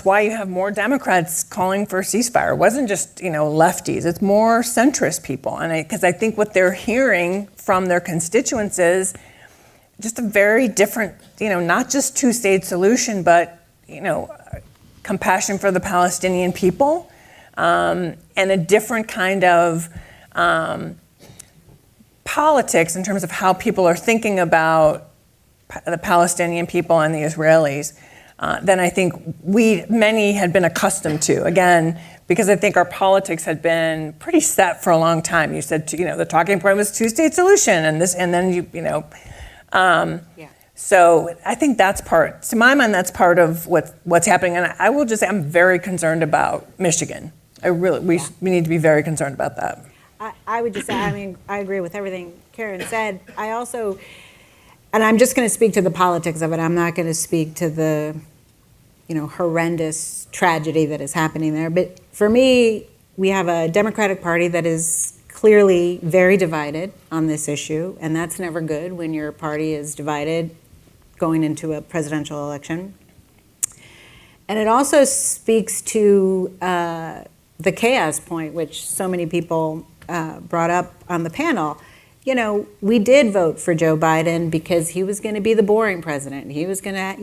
why you have more Democrats calling for a ceasefire. It wasn't just, lefties. It's more centrist people. And because I think what they're hearing from their constituents is just a very different, not just two-state solution, but, compassion for the Palestinian people, and a different kind of politics in terms of how people are thinking about the Palestinian people and the Israelis than I think many had been accustomed to. Again, because I think our politics had been pretty set for a long time. You said, the talking point was two-state solution, and this, and then Yeah. So I think to my mind, that's part of what's happening. And I will just say, I'm very concerned about Michigan. We need to be very concerned about that. I would just say, I agree with everything Karen said. I also, and I'm just going to speak to the politics of it. I'm not going to speak to the, horrendous tragedy that is happening there. But for me, we have a Democratic Party that is clearly very divided on this issue, and that's never good when your party is divided going into a presidential election. And it also speaks to the chaos point, which so many people brought up on the panel. We did vote for Joe Biden because he was going to be the boring president. He was going to,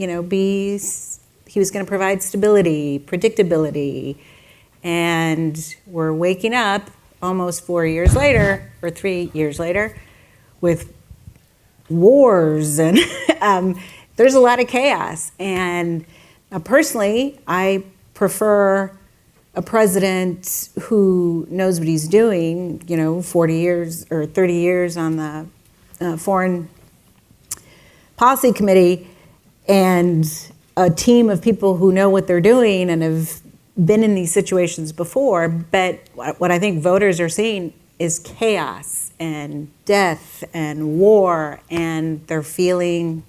he was going to provide stability, predictability, and we're waking up almost 4 years later, or 3 years later, with wars and there's a lot of chaos. And personally, I prefer a president who knows what he's doing, 40 years or 30 years on the Foreign Policy Committee, and a team of people who know what they're doing and have been in these situations before. But what I think voters are seeing is chaos and death and war, and they're feeling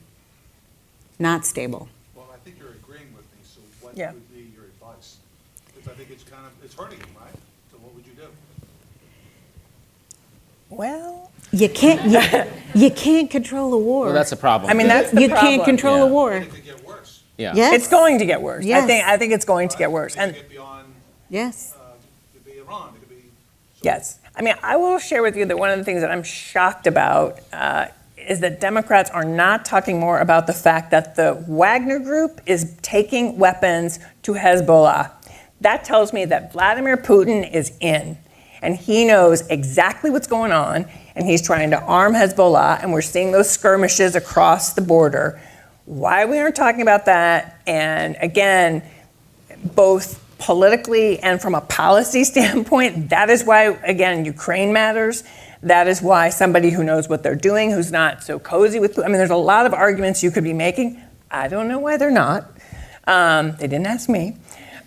not stable. Well, I think you're agreeing with me, so what Yeah. would be your advice? Because I think it's hurting them, right? So what would you do? Well, You can't control the war. Well, that's a problem. that's the you problem. can't control the Yeah. war. It could get worse. Yeah. Yes. It's going to get worse. Yes. I think it's going to get worse. It could And get beyond, Yes. it could be Iran, it could be. yes, I will share with you that one of the things that I'm shocked about is that Democrats are not talking more about the fact that the Wagner Group is taking weapons to Hezbollah. That tells me that Vladimir Putin is in, and he knows exactly what's going on, and he's trying to arm Hezbollah, and we're seeing those skirmishes across the border. Why we aren't talking about that, and again, both politically and from a policy standpoint, that is why, again, Ukraine matters. That is why somebody who knows what they're doing, who's not so cozy with, there's a lot of arguments you could be making. I don't know why they're not. They didn't ask me.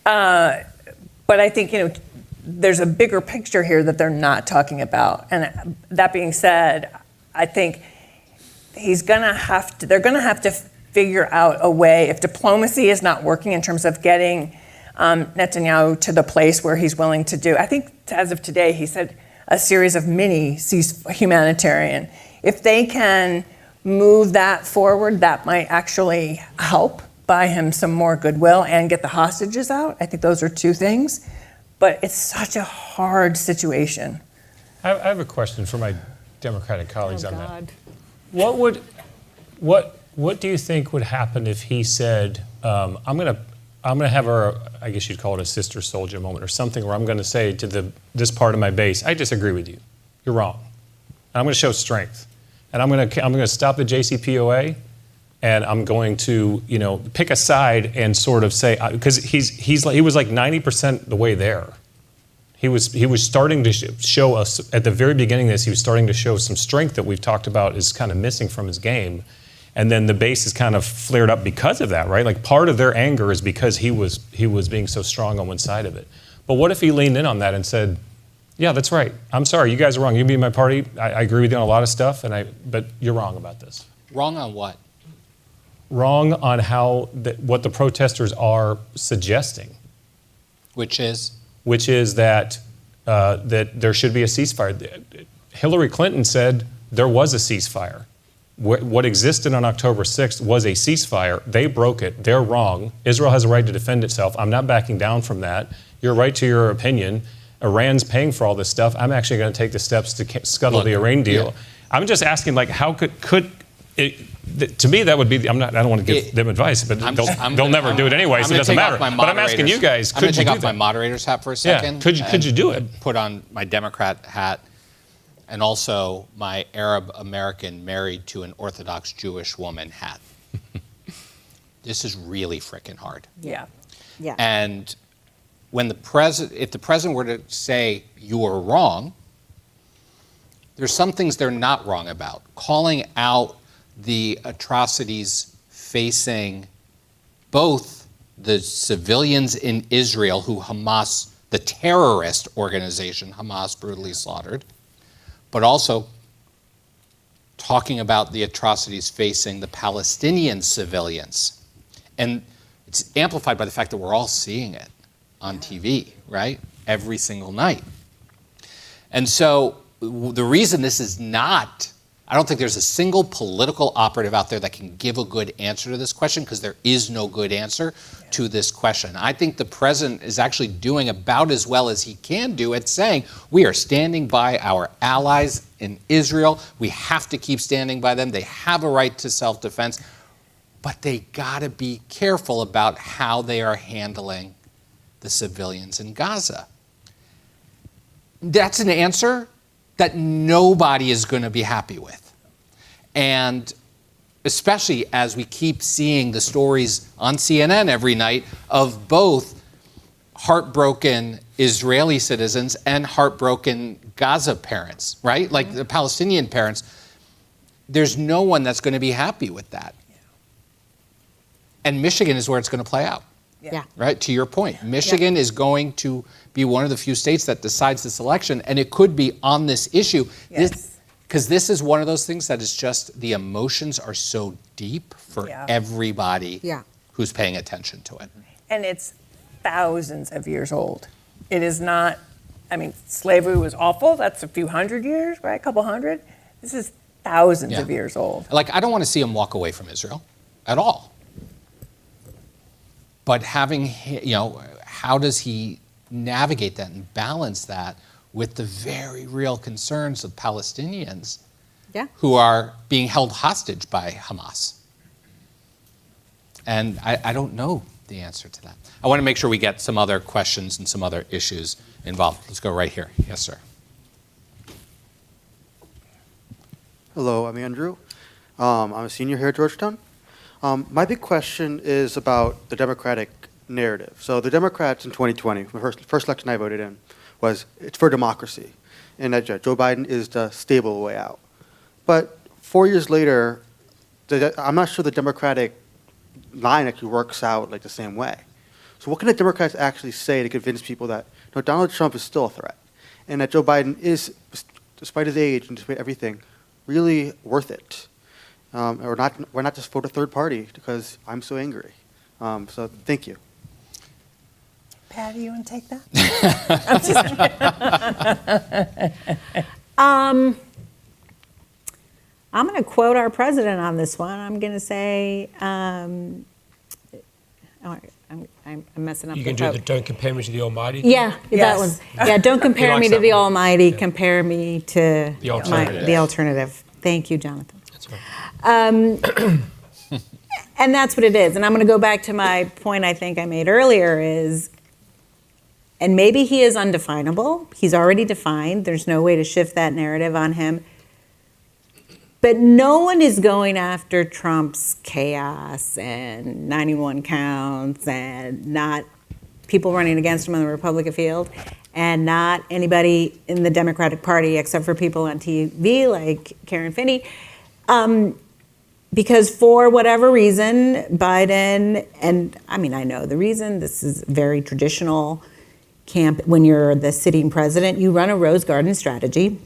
But I think, there's a bigger picture here that they're not talking about. And that being said, I think they're gonna have to figure out a way, if diplomacy is not working in terms of getting Netanyahu to the place where he's willing to do. I think as of today, he said a series of mini humanitarian. If they can move that forward, that might actually help buy him some more goodwill and get the hostages out. I think those are two things. But it's such a hard situation. I have a question for my Democratic colleagues on that. God. What do you think would happen if he said, I'm gonna have I guess you'd call it a sister soldier moment or something, where I'm gonna say to this part of my base, I disagree with you. You're wrong. And I'm gonna show strength. And I'm gonna stop the JCPOA, and I'm going to, pick a side and sort of say, because he was like 90% the way there. He was starting to show us at the very beginning of this. He was starting to show some strength that we've talked about is kind of missing from his game, and then the base is kind of flared up because of that, right? Like part of their anger is because he was being so strong on one side of it. But what if he leaned in on that and said, yeah, that's right. I'm sorry, you guys are wrong. You be my party. I agree with you on a lot of stuff, but you're wrong about this. Wrong on what? Wrong on what the protesters are suggesting. Which is? Which is that there should be a ceasefire. Hillary Clinton said there was a ceasefire. What existed on October 6th was a ceasefire. They broke it. They're wrong. Israel has a right to defend itself. I'm not backing down from that. You're right to your opinion. Iran's paying for all this stuff. I'm actually going to take the steps to scuttle the Iran deal. Yeah. I'm just asking, like, how could it, to me, that would be, I don't want to give them advice, but they'll never do it anyway, so it doesn't matter. But I'm asking you guys, could you do that? I'm going to take off my moderator's hat for a second. Yeah, could you do it? Put on my Democrat hat and also my Arab American married to an Orthodox Jewish woman hat. This is really freaking hard. Yeah. Yeah. And when if the president were to say you are wrong, there's some things they're not wrong about. Calling out the atrocities facing both the civilians in Israel who Hamas, the terrorist organization Hamas brutally slaughtered, but also talking about the atrocities facing the Palestinian civilians. And it's amplified by the fact that we're all seeing it on TV, right? Every single night. And so the reason this is not, I don't think there's a single political operative out there that can give a good answer to this question, because there is no good answer to this question. I think the president is actually doing about as well as he can do at saying we are standing by our allies in Israel. We have to keep standing by them. They have a right to self-defense, but they gotta be careful about how they are handling the civilians in Gaza. That's an answer that nobody is going to be happy with. And especially as we keep seeing the stories on CNN every night of both heartbroken Israeli citizens and heartbroken Gaza parents, right? Like the Palestinian parents. There's no one that's going to be happy with that. And Michigan is where it's going to play out. Yeah. Right, to your point. Michigan is going to be one of the few states that decides this election, and it could be on this issue. Yes. Because this is one of those things that is just, the emotions are so deep for everybody who's paying attention to it. And it's thousands of years old. It is not, I mean, slavery was awful. That's a few hundred years, right? A couple hundred. This is thousands of years old. Like, I don't want to see him walk away from Israel at all. But having, how does he navigate that and balance that with the very real concerns of Palestinians who are being held hostage by Hamas? And I don't know the answer to that. I want to make sure we get some other questions and some other issues involved. Let's go right here. Yes, sir. Hello, I'm Andrew. I'm a senior here at Georgetown. My big question is about the Democratic narrative. So the Democrats in 2020, the first election I voted in, was it's for democracy, and that Joe Biden is the stable way out. But 4 years later, I'm not sure the Democratic line actually works out like the same way. So what can the Democrats actually say to convince people that Donald Trump is still a threat, and that Joe Biden is, despite his age and despite everything, really worth it? Or not? Why not just vote a third party? Because I'm so angry. So thank you. Patty, you want to take that? I'm going to quote our president on this one. I'm going to say, I'm messing up. You can do the "Don't compare me to the Almighty." Yeah, that one. Yeah, don't compare me to the Almighty. Compare me to the alternative. The alternative. Thank you, Jonathan. That's right. And that's what it is. And I'm going to go back to my point I think I made earlier is, and maybe he is undefinable. He's already defined. There's no way to shift that narrative on him. But no one is going after Trump's chaos and 91 counts and not people running against him on the Republican field and not anybody in the Democratic Party except for people on TV like Karen Finney. Because for whatever reason, Biden, and I mean, I know the reason, this is very traditional. when you're the sitting president, you run a rose garden strategy,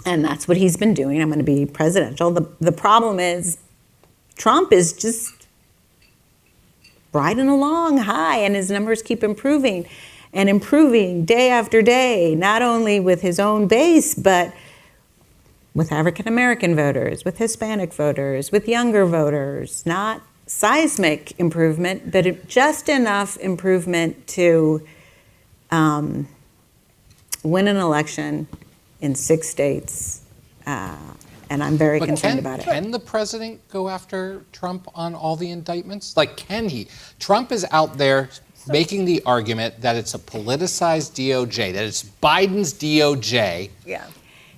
and that's what he's been doing. I'm going to be presidential. The problem is Trump is just riding along high, and his numbers keep improving and improving day after day, not only with his own base, but with African American voters, with Hispanic voters, with younger voters. Not seismic improvement, but just enough improvement to win an election in 6 states, and I'm very But concerned about it. Can the president go after Trump on all the indictments? Like, can he? Trump is out there making the argument that it's a politicized DOJ, that it's Biden's DOJ. Yeah.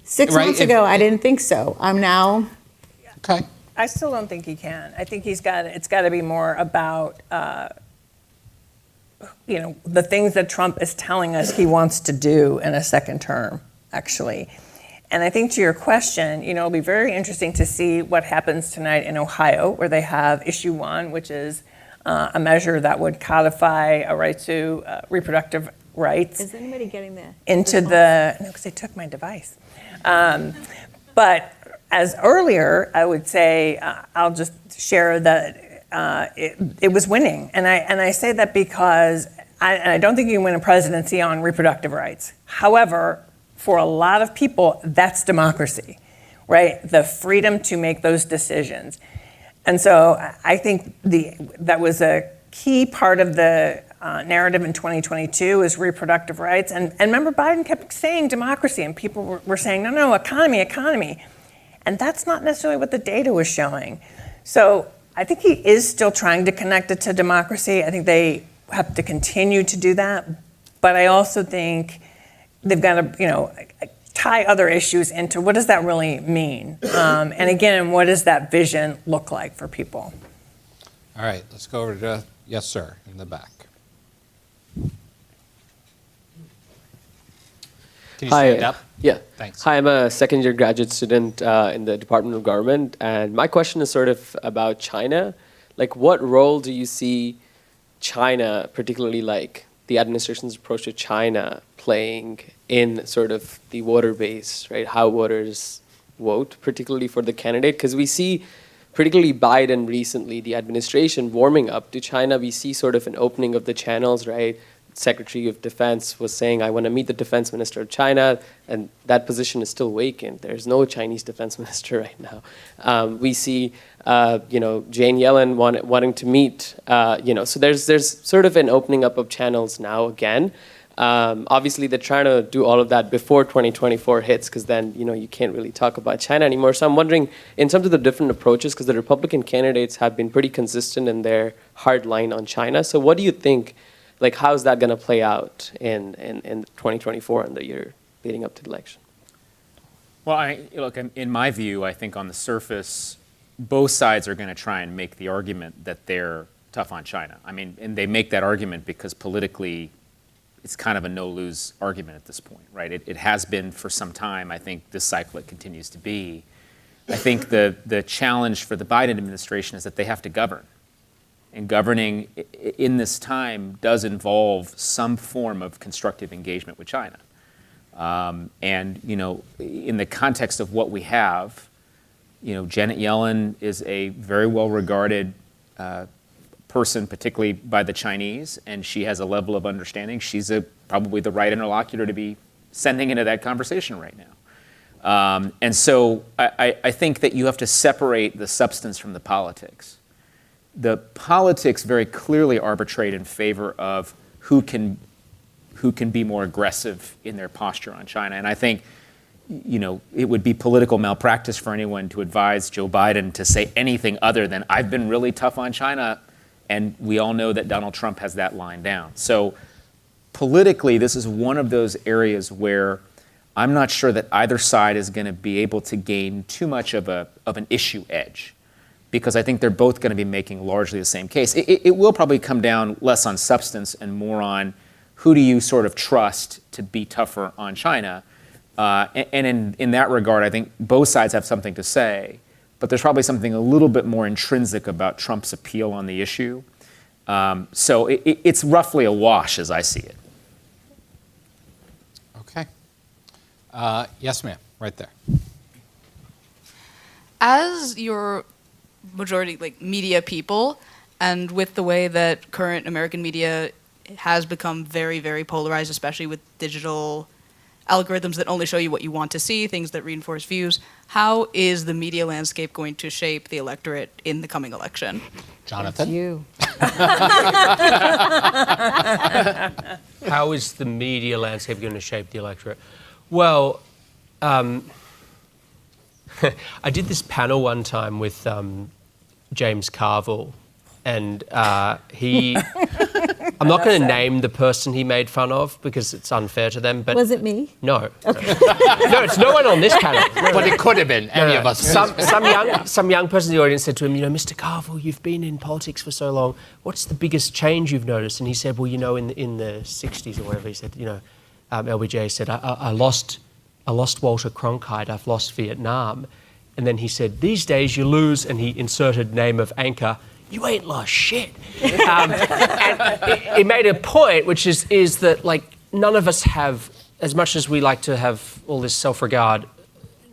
6 Right, months if- ago, I didn't think so. I'm now. Okay. I still don't think he can. I think it's got to be more about, the things that Trump is telling us he wants to do in a second term, actually. And I think to your question, it'll be very interesting to see what happens tonight in Ohio, where they have issue 1, which is a measure that would codify a right to reproductive rights. Is anybody getting that? Into no, because they took my device. But as earlier, I would say, I'll just share that it was winning. And I say that because I don't think you can win a presidency on reproductive rights. However, for a lot of people, that's democracy, right? The freedom to make those decisions. And so I think that was a key part of the narrative in 2022 is reproductive rights. And remember, Biden kept saying democracy, and people were saying, no, economy. And that's not necessarily what the data was showing. So I think he is still trying to connect it to democracy. I think they have to continue to do that. But I also think they've got to, tie other issues into what does that really mean? And again, what does that vision look like for people? All right, let's go over to, yes, sir, in the back. Can you stand up? Yeah. Thanks. Hi, I'm a second-year graduate student in the Department of Government, and my question is sort of about China. Like, what role do you see China, particularly like the administration's approach to China, playing in sort of the voter base, right? How voters vote, particularly for the candidate? Because we see, particularly Biden recently, the administration warming up to China. We see sort of an opening of the channels, right? Secretary of Defense was saying, I want to meet the defense minister of China, and that position is still vacant. There's no Chinese defense minister right now. We see, Jane Yellen wanting to meet, so there's sort of an opening up of channels now again. Obviously, they're trying to do all of that before 2024 hits, because then, you can't really talk about China anymore. So I'm wondering, in terms of the different approaches, because the Republican candidates have been pretty consistent in their hard line on China. So what do you think? Like, how's that going to play out in 2024 and the year leading up to the election? Well, look, in my view, I think on the surface, both sides are going to try and make the argument that they're tough on China. I mean, and they make that argument because politically, it's kind of a no-lose argument at this point, right? It has been for some time. I think this cycle it continues to be. I think the challenge for the Biden administration is that they have to govern. And governing in this time does involve some form of constructive engagement with China. And, in the context of what we have, Janet Yellen is a very well-regarded person, particularly by the Chinese, and she has a level of understanding. She's probably the right interlocutor to be sending into that conversation right now. And so I think that you have to separate the substance from the politics. The politics very clearly arbitrate in favor of who can be more aggressive in their posture on China. And I think, it would be political malpractice for anyone to advise Joe Biden to say anything other than, I've been really tough on China, and we all know that Donald Trump has that line down. So politically, this is one of those areas where I'm not sure that either side is going to be able to gain too much of an issue edge, because I think they're both going to be making largely the same case. It will probably come down less on substance and more on who do you sort of trust to be tougher on China. And in that regard, I think both sides have something to say, but there's probably something a little bit more intrinsic about Trump's appeal on the issue. So it's roughly a wash as I see it. Yes, ma'am, right there. As your majority media people, and with the way that current American media has become very, very polarized, especially with digital algorithms that only show you what you want to see, things that reinforce views, how is the media landscape going to shape the electorate in the coming election? Jonathan? You. How is the media landscape going to shape the electorate? Well, I did this panel one time with James Carville, and I'm not going to name the person he made fun of because it's unfair to them. But Was it me? No. Okay. No, it's no one on this panel. But it could have been any of us. Some young person in the audience said to him, Mr. Carville, you've been in politics for so long. What's the biggest change you've noticed? And he said, well, in the 60s or whatever, he said, LBJ said, I lost Walter Cronkite, I've lost Vietnam. And then he said, these days you lose, and he inserted name of anchor, you ain't lost shit. And he made a point, which is that none of us have, as much as we like to have all this self-regard,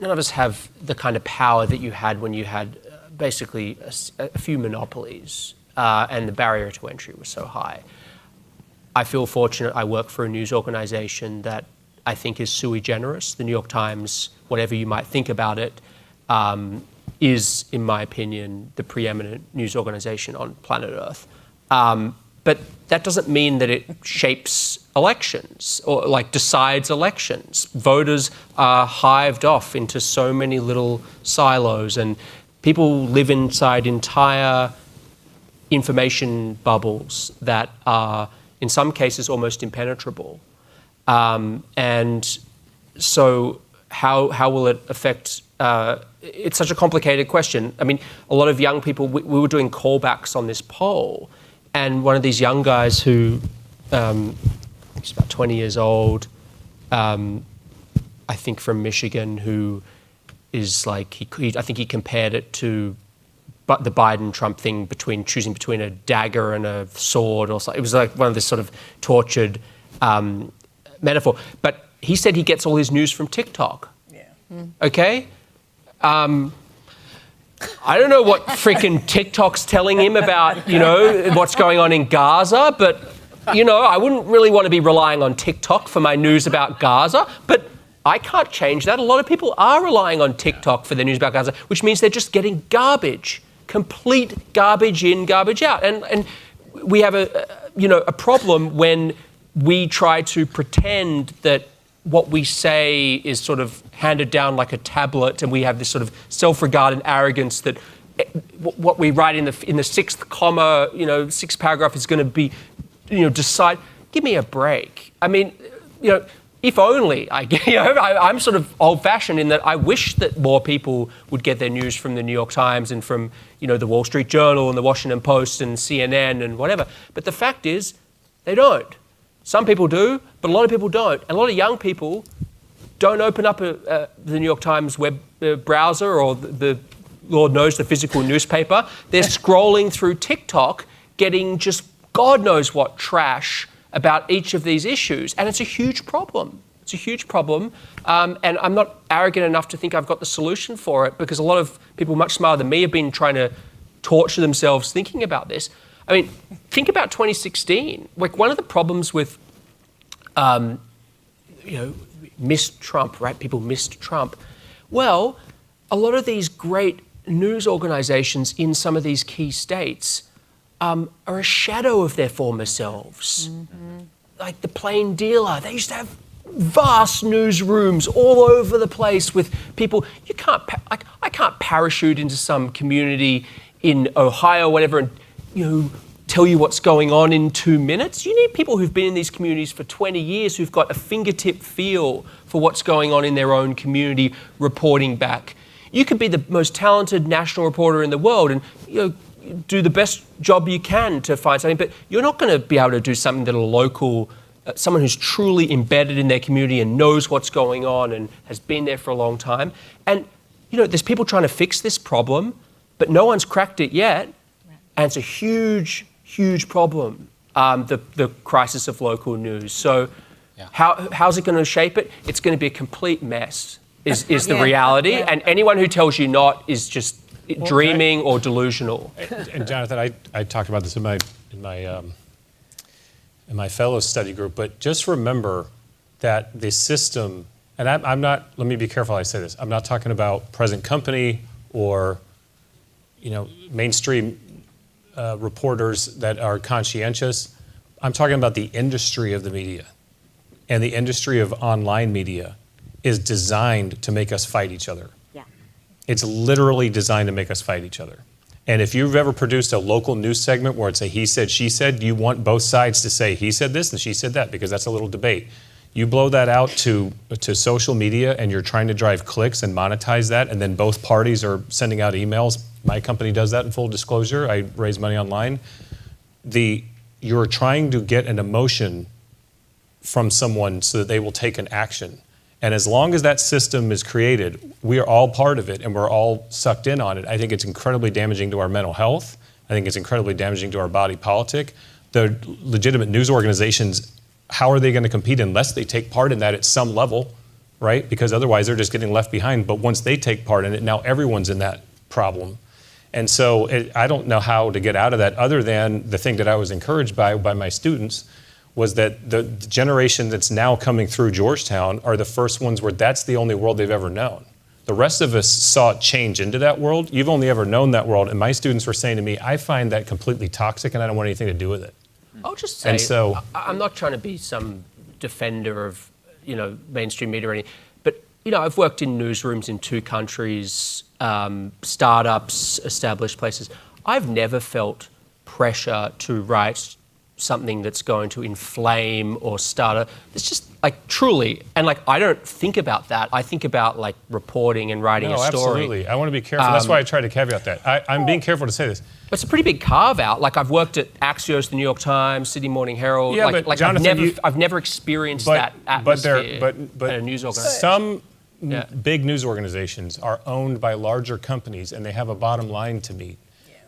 none of us have the kind of power that you had when you had basically a few monopolies, and the barrier to entry was so high. I feel fortunate I work for a news organization that I think is sui generis. The New York Times, whatever you might think about it, is, in my opinion, the preeminent news organization on planet Earth. But that doesn't mean that it shapes elections or decides elections. Voters are hived off into so many little silos, and people live inside entire information bubbles that are, in some cases, almost impenetrable. And so how will it affect... it's such a complicated question. I mean, a lot of young people, we were doing callbacks on this poll, and one of these young guys who, he's about 20 years old, I think from Michigan, who is I think he compared it to the Biden-Trump thing choosing between a dagger and a sword, or something. It was one of this sort of tortured metaphor. But he said he gets all his news from TikTok. Yeah. Okay? I don't know what freaking TikTok's telling him about, what's going on in Gaza, but, I wouldn't really want to be relying on TikTok for my news about Gaza, but I can't change that. A lot of people are relying on TikTok for their news about Gaza, which means they're just getting garbage, complete garbage in, garbage out. And we have a problem when we try to pretend that what we say is sort of handed down like a tablet, and we have this sort of self-regard and arrogance that what we write in the sixth comma, sixth paragraph is going to be, decide. Give me a break. I mean, if only I'm sort of old-fashioned in that I wish that more people would get their news from the New York Times and from the Wall Street Journal and the Washington Post and CNN and whatever. But the fact is, they don't. Some people do, but a lot of people don't. And a lot of young people don't open up the New York Times web browser or the Lord knows, the physical newspaper. They're scrolling through TikTok, getting just God knows what trash about each of these issues. And it's a huge problem. It's a huge problem. And I'm not arrogant enough to think I've got the solution for it, because a lot of people much smarter than me have been trying to torture themselves thinking about this. I mean, think about 2016. One of the problems with, missed Trump, right? People missed Trump. Well, a lot of these great news organizations in some of these key states are a shadow of their former selves. Mm-hmm. Like the Plain Dealer, they used to have vast newsrooms all over the place with people. I can't parachute into some community in Ohio, whatever, and tell you what's going on in 2 minutes. You need people who've been in these communities for 20 years, who've got a fingertip feel for what's going on in their own community, reporting back. You could be the most talented national reporter in the world and do the best job you can to find something, but you're not going to be able to do something that a local, someone who's truly embedded in their community and knows what's going on and has been there for a long time. And there's people trying to fix this problem, but no one's cracked it yet. And it's a huge, huge problem, the crisis of local news. So Yeah. How's it going to shape it? It's going to be a complete mess, is the Yeah. reality. Yeah. And anyone who tells you not is just dreaming or delusional. And Jonathan, I talked about this in my fellows study group, but just remember that the system, and I'm not, let me be careful how I say this, I'm not talking about present company or, mainstream reporters that are conscientious. I'm talking about the industry of the media. And the industry of online media is designed to make us fight each other. Yeah. It's literally designed to make us fight each other. And if you've ever produced a local news segment where it's a he said, she said, you want both sides to say he said this and she said that, because that's a little debate. You blow that out to social media and you're trying to drive clicks and monetize that, and then both parties are sending out emails. My company does that in full disclosure. I raise money online. You're trying to get an emotion from someone so that they will take an action. And as long as that system is created, we are all part of it and we're all sucked in on it. I think it's incredibly damaging to our mental health. I think it's incredibly damaging to our body politic. The legitimate news organizations, how are they going to compete unless they take part in that at some level, right? Because otherwise they're just getting left behind. But once they take part in it, now everyone's in that problem. And so I don't know how to get out of that, other than the thing that I was encouraged by my students was that the generation that's now coming through Georgetown are the first ones where that's the only world they've ever known. The rest of us saw it change into that world. You've only ever known that world. And my students were saying to me, I find that completely toxic and I don't want anything to do with it. I'll just say, And so- I'm not trying to be some defender of, mainstream media or anything, but, I've worked in newsrooms in 2 countries, startups, established places. I've never felt pressure to write something that's going to inflame or start it's just truly, and I don't think about that. I think about reporting and writing a story. Absolutely. I want to be careful. That's why I try to caveat that. I'm being careful to say this. It's a pretty big carve out. I've worked at Axios, the New York Times, Sydney Morning Herald. Yeah, but Jonathan, I've never experienced that atmosphere but at a news organization. Some big news organizations are owned by larger companies and they have a bottom line to meet.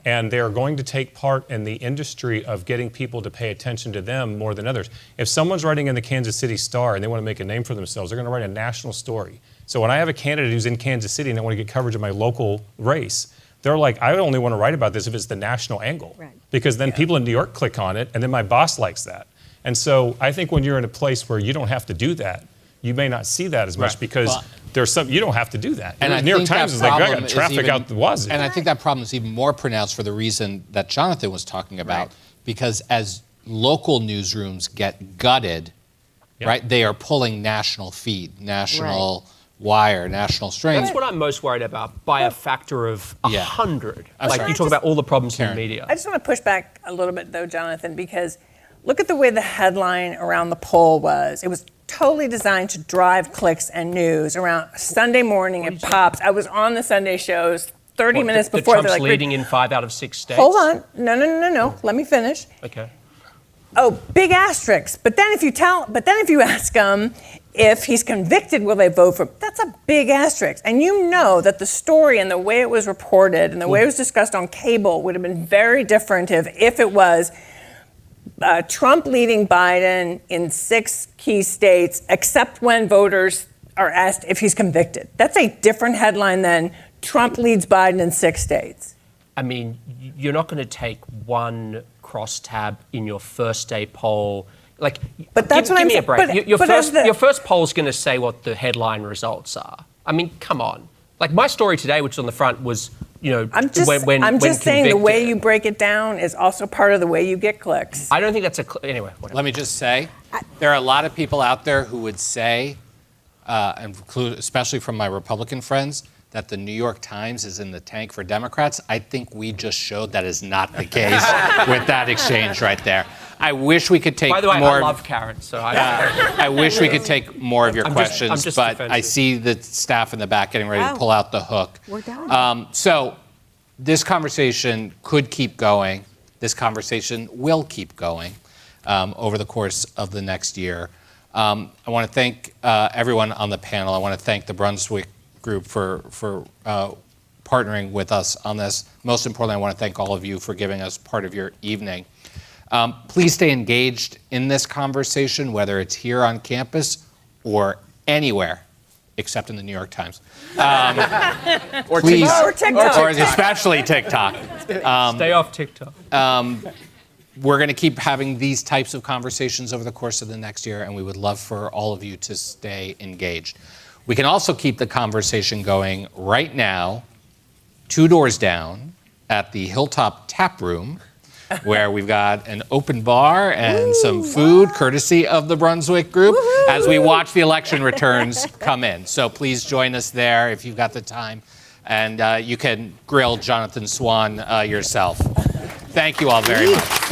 And they're going to take part in the industry of getting people to pay attention to them more than others. If someone's writing in the Kansas City Star and they want to make a name for themselves, they're going to write a national story. So when I have a candidate who's in Kansas City and they want to get coverage of my local race, they're like, I only want to write about this if it's the national angle. Right. Because then people in New York click on it and then my boss likes that. And so I think when you're in a place where you don't have to do that, you may not see that as much because there's some, you don't have to do that. And New York Times is like, I got traffic out the wazoo. And I think that problem is even more pronounced for the reason that Jonathan was talking about, because as local newsrooms get gutted, right, they are pulling national feed, national wire, national strength. That's what I'm most worried about, by a factor of 100. Sorry. You talk about all the problems in the media. I just want to push back a little bit, though, Jonathan, because look at the way the headline around the poll was. It was totally designed to drive clicks and news. Around Sunday morning, it pops. I was on the Sunday shows 30 minutes before. Trump's leading in 5 out of 6 states. Hold on. No. Let me finish. Okay. Oh, big asterisks. But then if you ask them if he's convicted, will they vote for him? That's a big asterisk. And you know that the story and the way it was reported and the way it was discussed on cable would have been very different if it was Trump leading Biden in 6 key states, except when voters are asked if he's convicted. That's a different headline than Trump leads Biden in 6 states. I mean, you're not going to take one crosstab in your first day poll. But that's what give I'm me a saying. break. But Your first poll is going to say what the headline results are. I mean, come on. My story today, which is on the front, was I'm just saying the way you break it down is also part of the way you get clicks. I don't think that's anyway. Whatever. Let me just say, there are a lot of people out there who would say, especially from my Republican friends, that the New York Times is in the tank for Democrats. I think we just showed that is not the case with that exchange right there. I wish we could take more. By the way, I love Karen, so I wish we could take more of your questions, but defensive. I see the staff in the back getting ready to pull out the hook. We're done. So this conversation could keep going. This conversation will keep going over the course of the next year. I want to thank everyone on the panel. I want to thank the Brunswick Group for partnering with us on this. Most importantly, I want to thank all of you for giving us part of your evening. Please stay engaged in this conversation, whether it's here on campus or anywhere, except in the New York Times. Or Please, TikTok. or especially TikTok. Stay off TikTok. We're going to keep having these types of conversations over the course of the next year, and we would love for all of you to stay engaged. We can also keep the conversation going right now, 2 doors down at the Hilltop Tap Room, where we've got an open bar and some food courtesy of the Brunswick Group as we watch the election returns come in. So please join us there if you've got the time, and you can grill Jonathan Swan yourself. Thank you all very much.